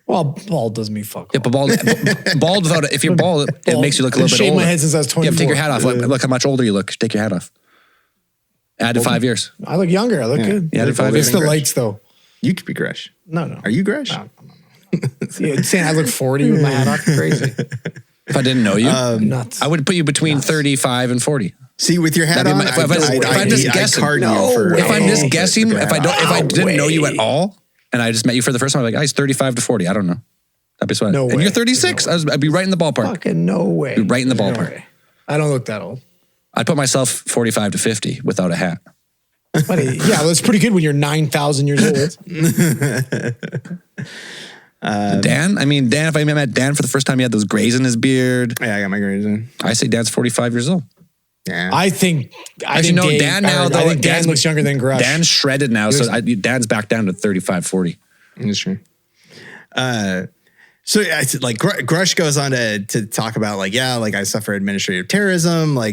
Well, bald doesn't mean fuck. Yeah, but bald without if you're bald, it makes you look a little bit older. I've shaved my head since I was 24. Yeah, take your hat off. Look how much older you look. Take your hat off. Add 5 years. I look younger. I look good. Yeah, added 5 years. It's the lights, though. You could be Gresh. No. Are you Gresh? No. Saying I look 40 with my hat off, crazy. If I didn't know you, nuts. I would put you between 35 and 40. See, with your hat on, if I'm just guessing, if I didn't know you at all, and I just met you for the first time, I'm like, he's 35 to 40. I don't know. That'd be sweat. No way. And you're 36. No I'd be right in the ballpark. Fucking no way. Be right in the ballpark. No, I don't look that old. I'd put myself 45 to 50 without a hat. Buddy, yeah, well, that's pretty good when you're 9,000 years old. Dan, if I met Dan for the first time, he had those grays in his beard. Yeah, I got my grays in. I say Dan's 45 years old. Yeah. I think Dan looks younger than Grush. Dan's shredded now, Dan's back down to 35, 40. That's true. So like Grush goes on to talk about I suffer administrative terrorism. I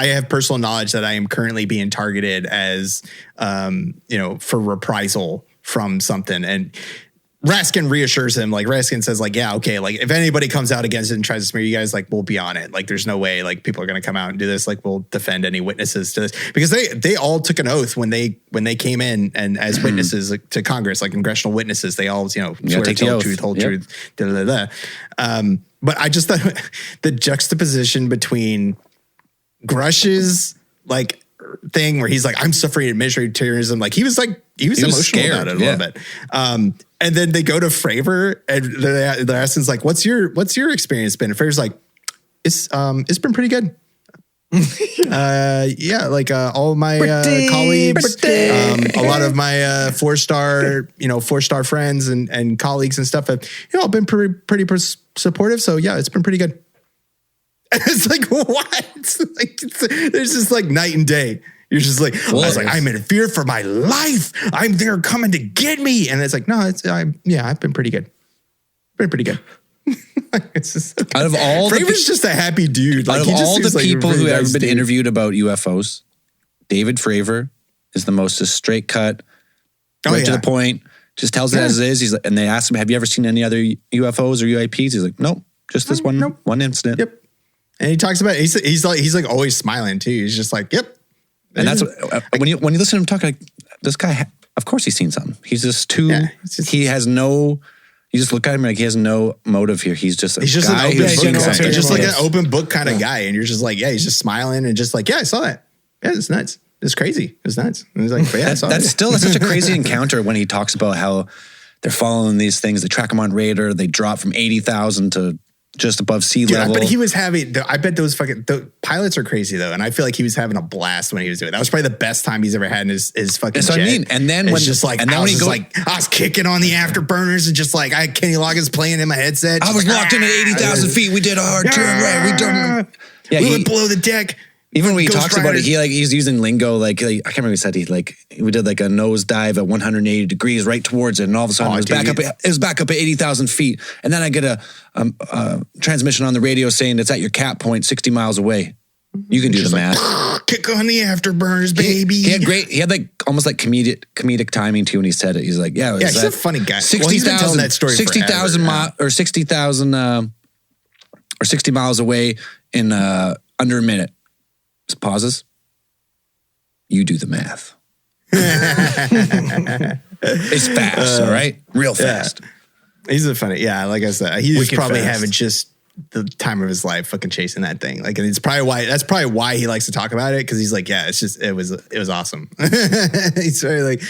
have personal knowledge that I am currently being targeted as, for reprisal from something. And Raskin reassures him, Raskin says if anybody comes out against it and tries to smear you guys, we'll be on it. There's no way people are going to come out and do this. We'll defend any witnesses to this, because they all took an oath when they came in and as witnesses to Congress, congressional witnesses, they all, swear to tell the truth, whole truth, but I just thought the juxtaposition between Grush's thing where he's like, I'm suffering administrative terrorism. He was emotional scared, about it a little bit. And then they go to Fravor and they're asking what's your experience been? And Fravor's like, it's been pretty good. All my colleagues, a lot of my four-star friends and colleagues and stuff have, all been pretty supportive. So yeah, it's been pretty good. And it's what? There's just night and day. You're just I'm in fear for my life. They're coming to get me. And it's no, I've been pretty good. Been pretty good. It's just, out of all Fravor's just a happy dude. Out of all the people who have been interviewed about UFOs, David Fravor is the most straight cut, right to the point, just tells it as it is. And they asked him, have you ever seen any other UFOs or UAPs? He's like, nope, just this one incident. Yep. And he talks about he's always smiling too. He's just yep. And that's when you listen to him talk, this guy, of course he's seen something. He's just he has no. You just look at him he has no motive here. He's just an open book. He's just an open book kind of guy, and you're just he's just smiling and just I saw that. Yeah, it's nuts. It's crazy. It's nuts. And he's like, yeah, that's such a crazy encounter when he talks about how they're following these things. They track them on radar. They drop from 80,000 to just above sea level. But he was having, I bet the pilots are crazy though. And I feel like he was having a blast when he was doing it. That was probably the best time he's ever had in his fucking jet. That's what I mean. And then when I was kicking on the afterburners and just Kenny Loggins playing in my headset. I was locked in at 80,000 feet. We did a hard turn right. We went below the deck. Even when he Ghost talks about it, Riders. he's using lingo like I can't remember what he said. We did like a nosedive at 180 degrees right towards it, and all of a sudden it was back up at 80,000 feet, and then I get a transmission on the radio saying it's at your cap point 60 miles away. You can do the math. Kick on the afterburners, baby. He had like almost like comedic timing too when he said it. He's like, yeah, he's a funny guy. 60,000 that story 60,000 or 60,000 or 60 miles away in under a minute. Just pauses. You do the math. It's fast, all right? Real fast. Yeah. He's a funny, like I said, he's Wicked probably fast. having just the time of his life fucking chasing that thing. Like, and that's probably why he likes to talk about it. Cause he's like, yeah, it was awesome. He's very like,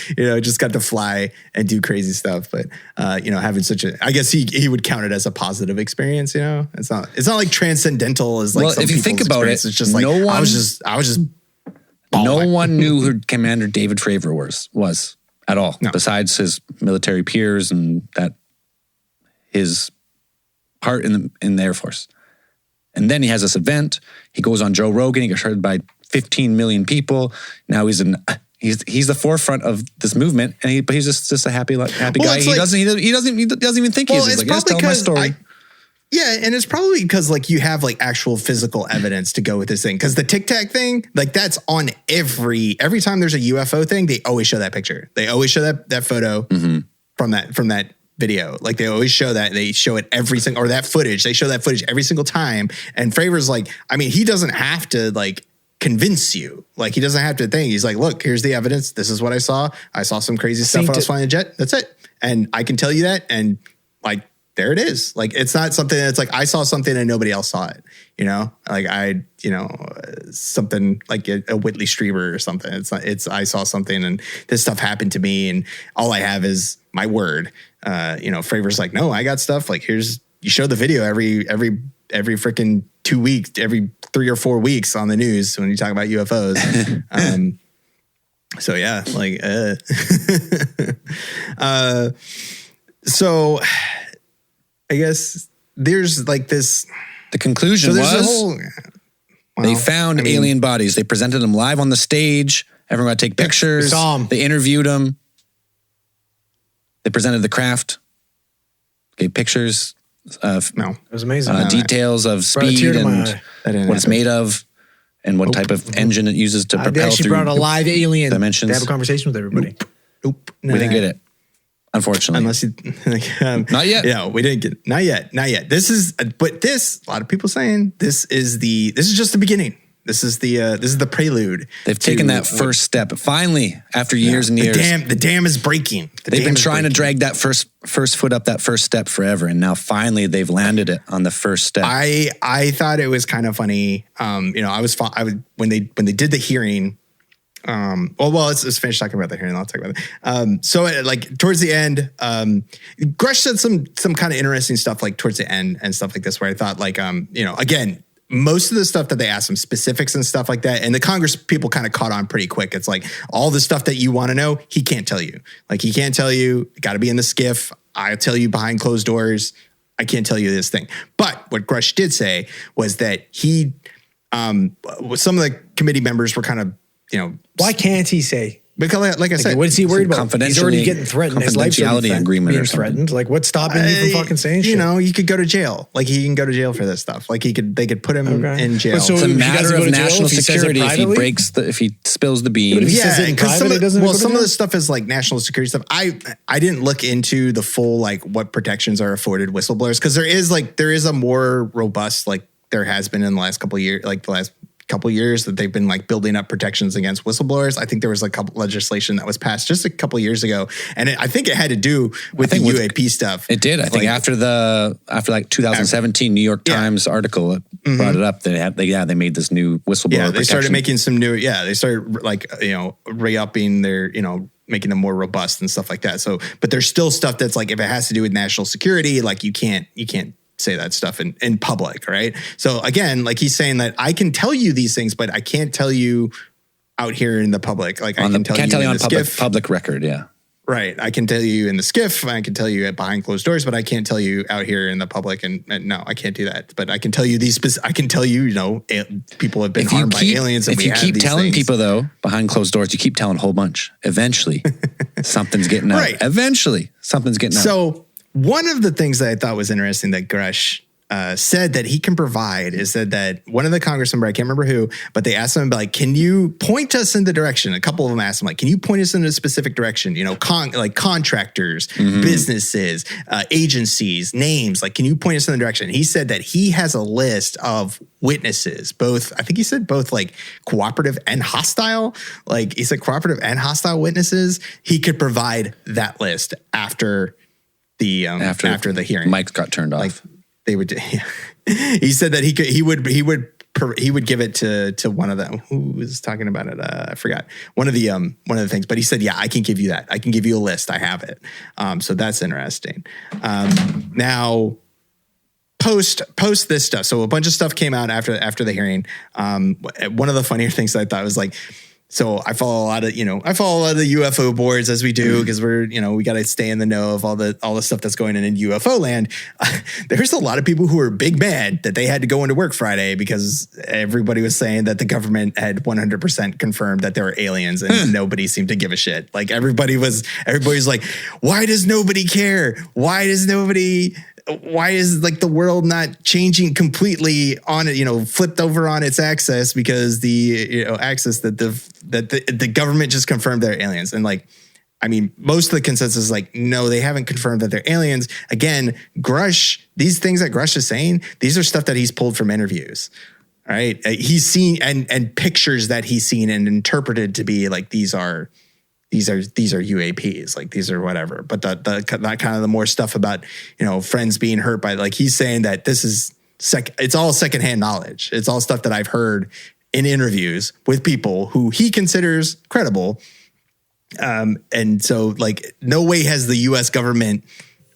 just got to fly and do crazy stuff. But, having I guess he would count it as a positive experience, it's not like transcendental as like, well, if you think about it, it's just like, I was just no one knew who Commander David Fravor was at all, besides his military peers and that his part in the Air Force. And then he has this event. He goes on Joe Rogan. He gets heard by 15 million people. Now he's the forefront of this movement, but he's just a happy guy. He doesn't even think he is. He's like, just tell my story. And it's probably because like you have like actual physical evidence to go with this thing. Because the Tic Tac thing, like that's on every time there's a UFO thing, they always show that picture. They always show that photo from that video. Like they always show that. They show it every single, or that footage. They show that footage every single time. And Fravor's like, I mean, he doesn't have to like convince you. Like he doesn't have to think. He's like, look, here's the evidence. This is what I saw. I saw some crazy stuff when I was flying a jet. That's it. And I can tell you that. And like, there it is. Like, it's not something that's like, I saw something and nobody else saw it. Like something like a Whitley Strieber or something. I saw something and this stuff happened to me and all I have is my word. Fravor's like, no, I got stuff. Like you show the video every freaking 2 weeks, every 3 or 4 weeks on the news when you talk about UFOs. So yeah, like, so I guess there's like this. The conclusion was they found alien bodies. They presented them live on the stage. Everyone got to take pictures. They interviewed them. They presented the craft. Gave pictures of it was amazing. Details of speed and what it's made of and what type of engine it uses to propel through. They actually brought a live alien dimensions. to have a conversation with everybody. Nope. We didn't get it. Unfortunately. Unless you, not yet. Yeah, we didn't get it. Not yet. A lot of people saying this is just the beginning. This is the prelude. They've taken that first step. Finally, after years and years. The dam is breaking. They've been trying to drag that first foot up that first step forever. And now finally they've landed it on the first step. I thought it was kind of funny. when they did the hearing. Let's finish talking about the hearing. I'll talk about it. So like towards the end, Grush said some kind of interesting stuff like towards the end and stuff like this, where I thought like, again, most of the stuff that they asked him, specifics and stuff like that, and the Congress people kind of caught on pretty quick. It's like all the stuff that you want to know, he can't tell you. Like he can't tell you, got to be in the skiff. I'll tell you behind closed doors. I can't tell you this thing. But what Grush did say was that he, some of the committee members were kind of, why can't he say? Because, like I said, what is he worried about? He's already getting threatened. His life's agreement being threatened. Like, what's stopping you from fucking saying shit? You could go to jail. Like, he can go to jail for this stuff. Like, they could put him in jail. So it's a matter of national security if he spills the beam. Because some of the stuff is like national security stuff. I didn't look into the full like what protections are afforded whistleblowers, because there is a more robust, like there has been in the last couple of years, like the last couple years, that they've been like building up protections against whistleblowers. I think there was a couple legislation that was passed just a couple of years ago, and I think it had to do with the UAP stuff. It did. I think after 2017 New York Times article brought it up. They made this new whistleblower. Yeah, they started making some new. Yeah, they started like re-upping their making them more robust and stuff like that. So, but there's still stuff that's like if it has to do with national security, like you can't say that stuff in public, right? So again, like he's saying that I can tell you these things, but I can't tell you out here in the public. Like I can tell you on public record, yeah. Right. I can tell you in the skiff, I can tell you behind closed doors, but I can't tell you out here in the public. And no, I can't do that. But I can tell you I can tell you, people have been harmed by aliens. And if you keep telling people though, behind closed doors, you keep telling a whole bunch. Eventually, something's getting out. Right. Eventually, something's getting out. So one of the things that I thought was interesting that Grush said that he can provide is that one of the congressmen, I can't remember who, but they asked him like, can you point us in the direction? A couple of them asked him like, can you point us in a specific direction? Like contractors, businesses, agencies, names, like, can you point us in the direction? He said that he has a list of witnesses, I think he said both like cooperative and hostile. Like he said cooperative and hostile witnesses. He could provide that list after the hearing. Mike got turned off. Like, they would. He said that he would give it to one of them. Who was talking about it? I forgot one of the things. But he said, "Yeah, I can give you that. I can give you a list. I have it." So that's interesting. Now, post this stuff. So a bunch of stuff came out after the hearing. One of the funnier things that I thought was like. So I follow a lot of the UFO boards as we do because we got to stay in the know of all the stuff that's going on in UFO land. There's a lot of people who are big mad that they had to go into work Friday because everybody was saying that the government had 100% confirmed that there were aliens and nobody seemed to give a shit. Like everybody's like, why does nobody care? Why is like the world not changing completely on it, flipped over on its axis because the axis that the government just confirmed they're aliens. And like, I mean, most of the consensus is like, no, they haven't confirmed that they're aliens. Again, these things that Grush is saying, these are stuff that he's pulled from interviews. Right. He's seen and pictures that he's seen and interpreted to be like, these are UAPs, like these are whatever. But that kind of the more stuff about, friends being hurt by, like he's saying that this is it's all secondhand knowledge. It's all stuff that I've heard in interviews with people who he considers credible. And so like no way has the US government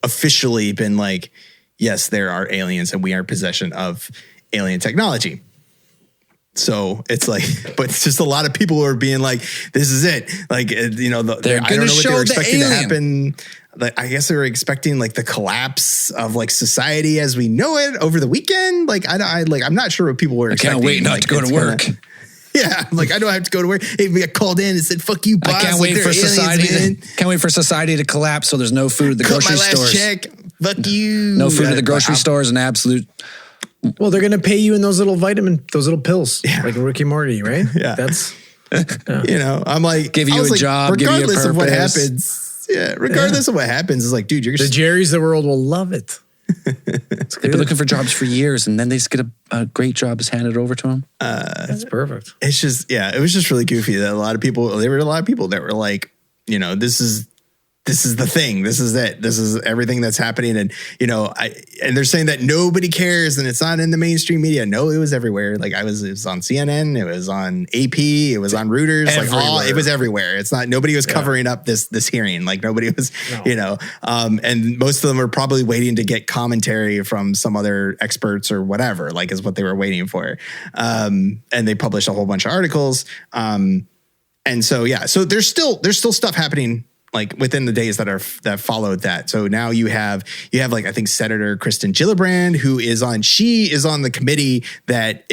officially been like, yes, there are aliens and we are in possession of alien technology. So it's like, but it's just a lot of people who are being like, this is it. Like, I don't know what they were expecting to happen. Like, I guess they were expecting like the collapse of like society as we know it over the weekend. Like, I'm not sure what people were expecting. I can't wait not to go to work. Yeah, like I don't have to go to work. Hey, we got called in and said, "Fuck you, boss." I can't wait for society to collapse. So there's no food at the grocery stores. Check. Fuck you. No food at the grocery stores. An absolute. Well, they're going to pay you in those little pills, like Ricky Morty, right? Yeah. That's, I'm like, give you a job, give you a purpose. Regardless of what happens. Yeah. Regardless of what happens, it's like, dude, the Jerry's of the world will love it. They've been looking for jobs for years and then they just get a great job is handed over to them. That's perfect. It's just, it was just really goofy that there were a lot of people that were like, this is the thing. This is it. This is everything that's happening. And, and they're saying that nobody cares and it's not in the mainstream media. No, it was everywhere. Like it was on CNN, it was on AP, it was on Reuters, it was everywhere. It's not, nobody was covering up this hearing. Like nobody was, and most of them are probably waiting to get commentary from some other experts or whatever, like is what they were waiting for. And they published a whole bunch of articles. And so, so there's still stuff happening like within the days that followed that. So now you have like, I think Senator Kristen Gillibrand, she is on the committee that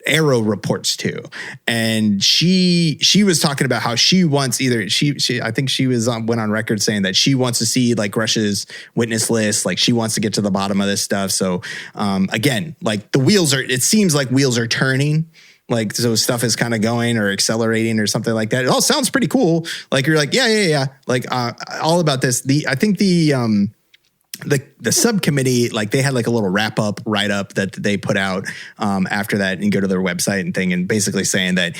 Arrow reports to. And she was talking about how she wants I think she went on record saying that she wants to see like Russia's witness list. Like she wants to get to the bottom of this stuff. So again, like it seems like wheels are turning. Like, so stuff is kind of going or accelerating or something like that. It all sounds pretty cool. Like you're like, yeah. Like all about this. I think the subcommittee, like they had like a little wrap up that they put out after that and go to their website and thing and basically saying that,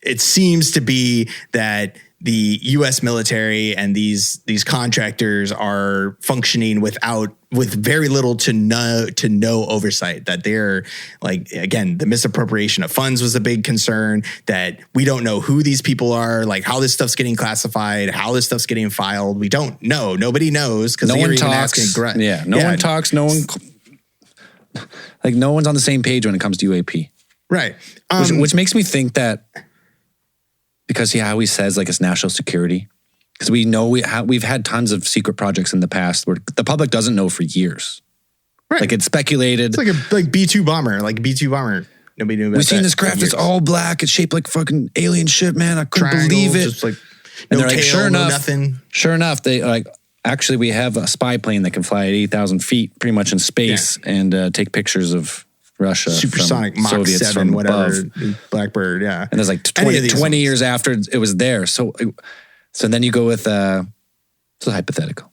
it seems to be that the U.S. military and these contractors are functioning with very little to no oversight. That they're like, again, the misappropriation of funds was a big concern. That we don't know who these people are, like how this stuff's getting classified, how this stuff's getting filed. We don't know. Nobody knows because no one talks. No one talks. No one like no one's on the same page when it comes to UAP. Right. Which makes me think that. Because he always says like it's national security. Because we know we've had tons of secret projects in the past where the public doesn't know for years. Right. Like it's speculated. It's like B-2 bomber, Nobody knew about We've seen this craft. It's all black. It's shaped like fucking alien shit, man. I couldn't believe it. Just like and no they're like, tail, no nothing. Sure enough, they like, actually, we have a spy plane that can fly at 8,000 feet pretty much in space and take pictures of Russia. Supersonic Mach Soviets 7, from whatever. above. Blackbird, yeah. And there's like 20 years after it was there. So then you go with, it's a hypothetical.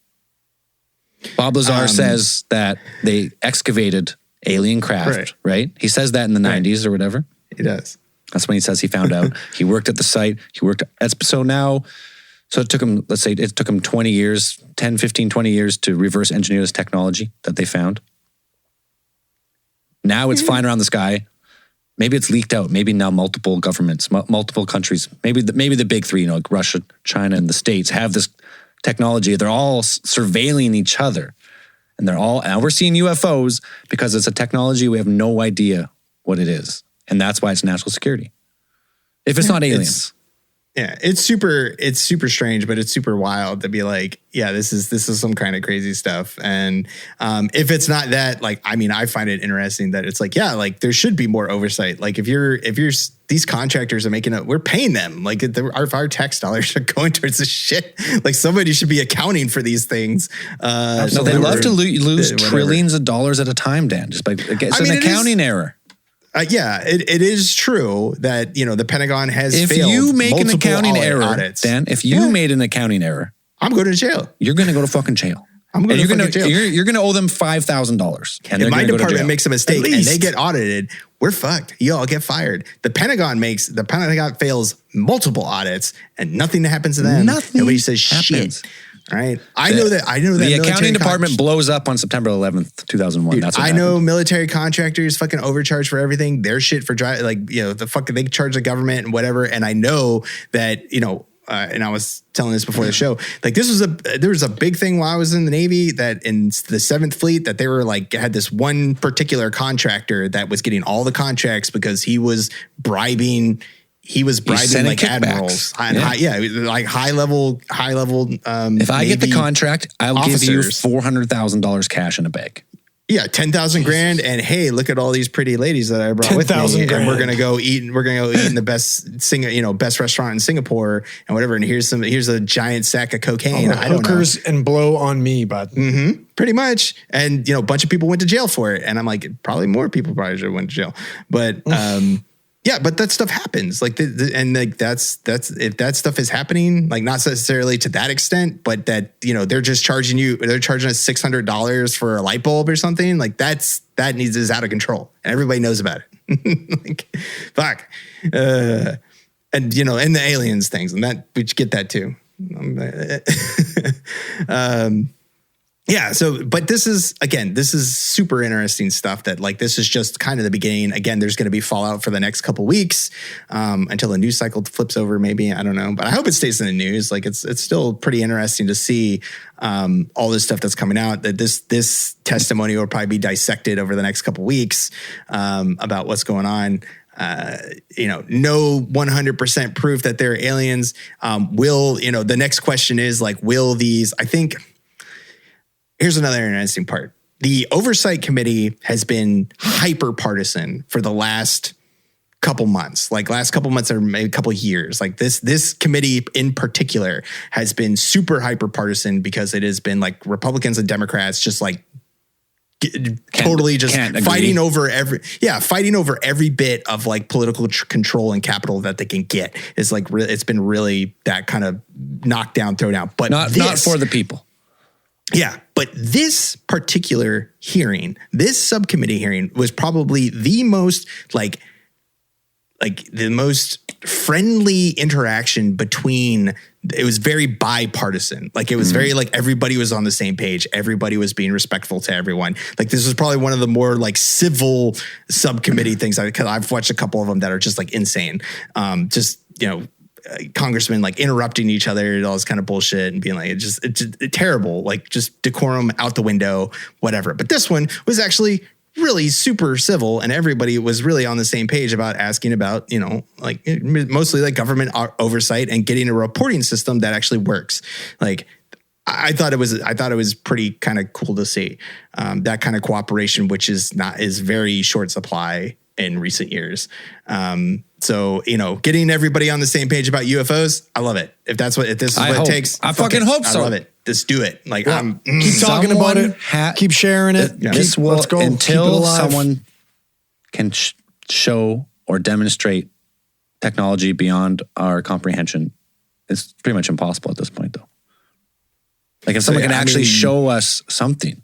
Bob Lazar says that they excavated alien craft, right? He says that in the 90s or whatever. He does. That's when he says he found out. He worked at the site. So it took him, let's say it took him 20 years, 10, 15, 20 years to reverse engineer this technology that they found. Now it's flying around the sky. Maybe it's leaked out. Maybe now multiple governments, multiple countries, maybe the big three, like Russia, China, and the States have this technology. They're all surveilling each other. And now we're seeing UFOs because it's a technology we have no idea what it is. And that's why it's national security. If it's not aliens. It's super strange, but it's super wild to be like, yeah, this is some kind of crazy stuff. And if it's not that, like, I mean, I find it interesting that it's like, yeah, like there should be more oversight. Like if these contractors are we're paying them. Like our tax dollars are going towards this shit. Like somebody should be accounting for these things. No, they love to lose trillions of dollars at a time, Dan. Just by it's an accounting error. Yeah, it is true that, the Pentagon has failed. If you make an accounting error, audits. Dan, if you made an accounting error, I'm going to jail. You're going to go to fucking jail. I'm going to fucking jail. You're going to owe them $5,000. And if my department makes a mistake and they get audited, we're fucked. You all get fired. The Pentagon fails multiple audits and nothing happens to them. Nobody says shit. Right. I know that the accounting department blows up on September 11th, 2001. Dude, that's what happened. Military contractors fucking overcharge for everything. Their shit for they charge the government and whatever. And I know that, and I was telling this before the show, like there was a big thing while I was in the Navy that in the 7th Fleet that they were like, had this one particular contractor that was getting all the contracts because he was bribing like admirals, like high level. If I get the contract, I'll give you $400,000 cash in a bag. Yeah, 10,000 grand, and hey, look at all these pretty ladies that I brought with me, and we're gonna go eat. We're gonna go eat in the best restaurant in Singapore and whatever. And here's a giant sack of cocaine. Hookers and blow on me, but pretty much. And a bunch of people went to jail for it, and I'm like, probably more people should have went to jail, but. Yeah, but that stuff happens. Like, that's if that stuff is happening, like not necessarily to that extent, but that they're just charging us $600 for a light bulb or something. Like that is out of control, and everybody knows about it. Like, fuck, and and the aliens things, and that we get that too. Yeah. So, but this is super interesting stuff that like, this is just kind of the beginning. Again, there's going to be fallout for the next couple weeks until the news cycle flips over. Maybe, I don't know, but I hope it stays in the news. Like it's still pretty interesting to see all this stuff that's coming out, that this testimony will probably be dissected over the next couple weeks about what's going on. No 100% proof that they're aliens. The next question is like, will these, I think, here's another interesting part. The oversight committee has been hyper partisan for the last couple months, or maybe a couple years. Like this committee in particular has been super hyper partisan because it has been like Republicans and Democrats just like fighting over every bit of like political control and capital that they can get. It's like it's been really that kind of knockdown, throw down, but not for the people. Yeah, but this particular hearing, this subcommittee hearing, was probably the most like the most friendly interaction between. It was very bipartisan. Like it was very like everybody was on the same page. Everybody was being respectful to everyone. Like this was probably one of the more like civil subcommittee things. Because I've watched a couple of them that are just like insane. Congressmen like interrupting each other and all this kind of bullshit and being like, it's just terrible, like just decorum out the window, whatever. But this one was actually really super civil, and everybody was really on the same page about asking about, like mostly like government oversight and getting a reporting system that actually works. Like I thought it was pretty kind of cool to see that kind of cooperation, which is very short supply in recent years. So, getting everybody on the same page about UFOs, I love it. If this is what it takes, I fucking hope so. I love it. Just do it. Like, keep talking about it. Keep sharing it. Yeah. Let's go. Until someone can show or demonstrate technology beyond our comprehension, it's pretty much impossible at this point, though. Like, if someone can actually show us something.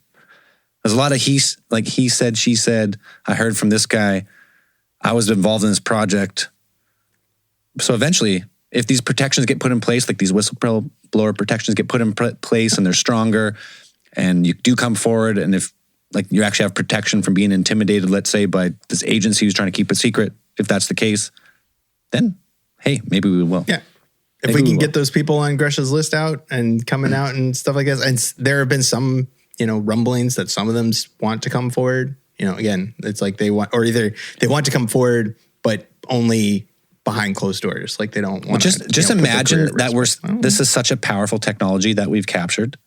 There's a lot of he said, she said. I heard from this guy. I was involved in this project. So eventually, if these protections get put in place, like these whistleblower protections get put in place and they're stronger, and you do come forward, and if like you actually have protection from being intimidated, let's say, by this agency who's trying to keep it secret, if that's the case, then, hey, maybe we will. Yeah. If we can get those people on Gresh's list out and coming out and stuff like that. And there have been some, rumblings that some of them want to come forward. Again, it's like they want to come forward, but only behind closed doors. Like they don't want to just imagine that this is such a powerful technology that we've captured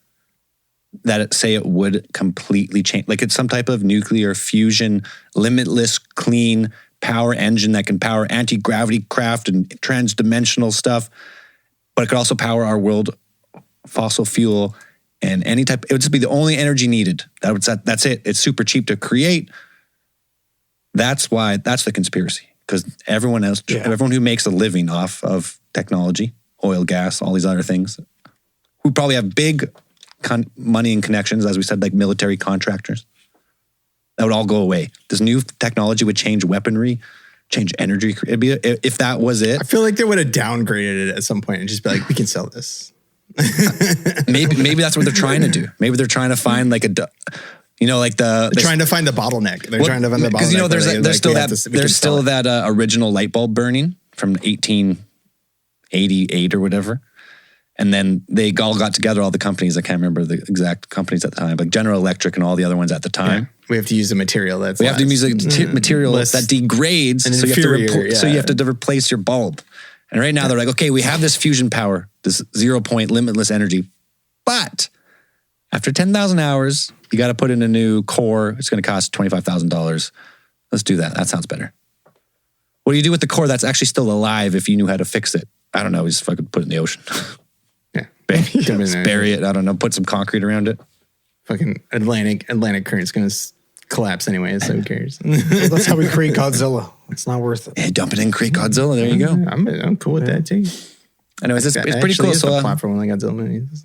that it would completely change. Like it's some type of nuclear fusion, limitless, clean power engine that can power anti-gravity craft and transdimensional stuff. But it could also power our world, fossil fuel, and any type. It would just be the only energy needed. That's it. It's super cheap to create. That's the conspiracy. Because everyone who makes a living off of technology, oil, gas, all these other things, who probably have big money and connections, as we said, like military contractors, that would all go away. This new technology would change weaponry, change energy. It'd be if that was it. I feel like they would have downgraded it at some point and just be like, we can sell this. maybe that's what they're trying to do. Maybe they're trying to find like they're trying to find the bottleneck. They're trying to find the bottleneck. Because there's still that original light bulb burning from 1888 or whatever. And then they all got together, all the companies. I can't remember the exact companies at the time, like General Electric and all the other ones at the time. Yeah. We have to use a material that degrades, so you have to replace your bulb. And right now they're like, okay, we have this fusion power, this 0 point limitless energy, but after 10,000 hours, you got to put in a new core. It's going to cost $25,000. Let's do that. That sounds better. What do you do with the core that's actually still alive if you knew how to fix it? I don't know. We just fucking put it in the ocean. Yeah. Bury it. I don't know. Put some concrete around it. Fucking Atlantic current's going to collapse anyway, so who cares? Well, that's how we create Godzilla. It's not worth it. Yeah, dump it in, create Godzilla. There you go. I'm cool with that too. Anyways, it's pretty cool. So, platform like Godzilla movies.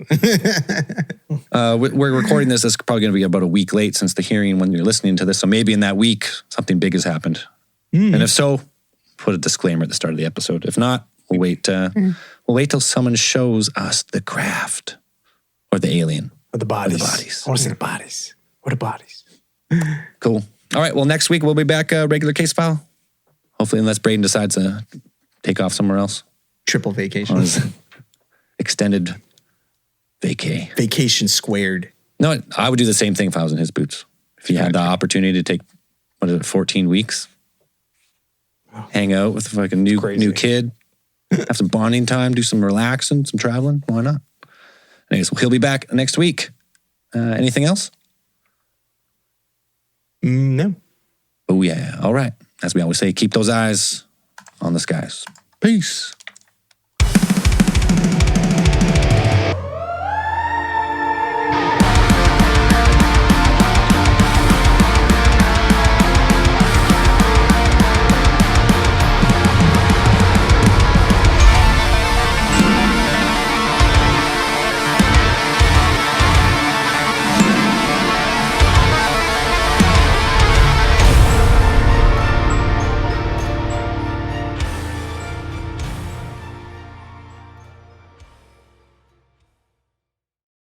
We're recording this. It's probably going to be about a week late since the hearing when you're listening to this. So maybe in that week, something big has happened. And if so, put a disclaimer at the start of the episode. If not, we'll wait. We'll wait till someone shows us the craft or the alien or the bodies. I want to see the bodies. What are bodies? Cool. All right. Well, next week we'll be back. Regular case file. Hopefully, unless Braden decides to take off somewhere else. Triple vacation. Extended vacay. Vacation squared. No, I would do the same thing if I was in his boots. If you had the opportunity to take, 14 weeks? Hang out with a fucking new kid. Have some bonding time. Do some relaxing, some traveling. Why not? Anyways, he'll be back next week. Anything else? No. Oh, yeah. All right. As we always say, keep those eyes on the skies. Peace.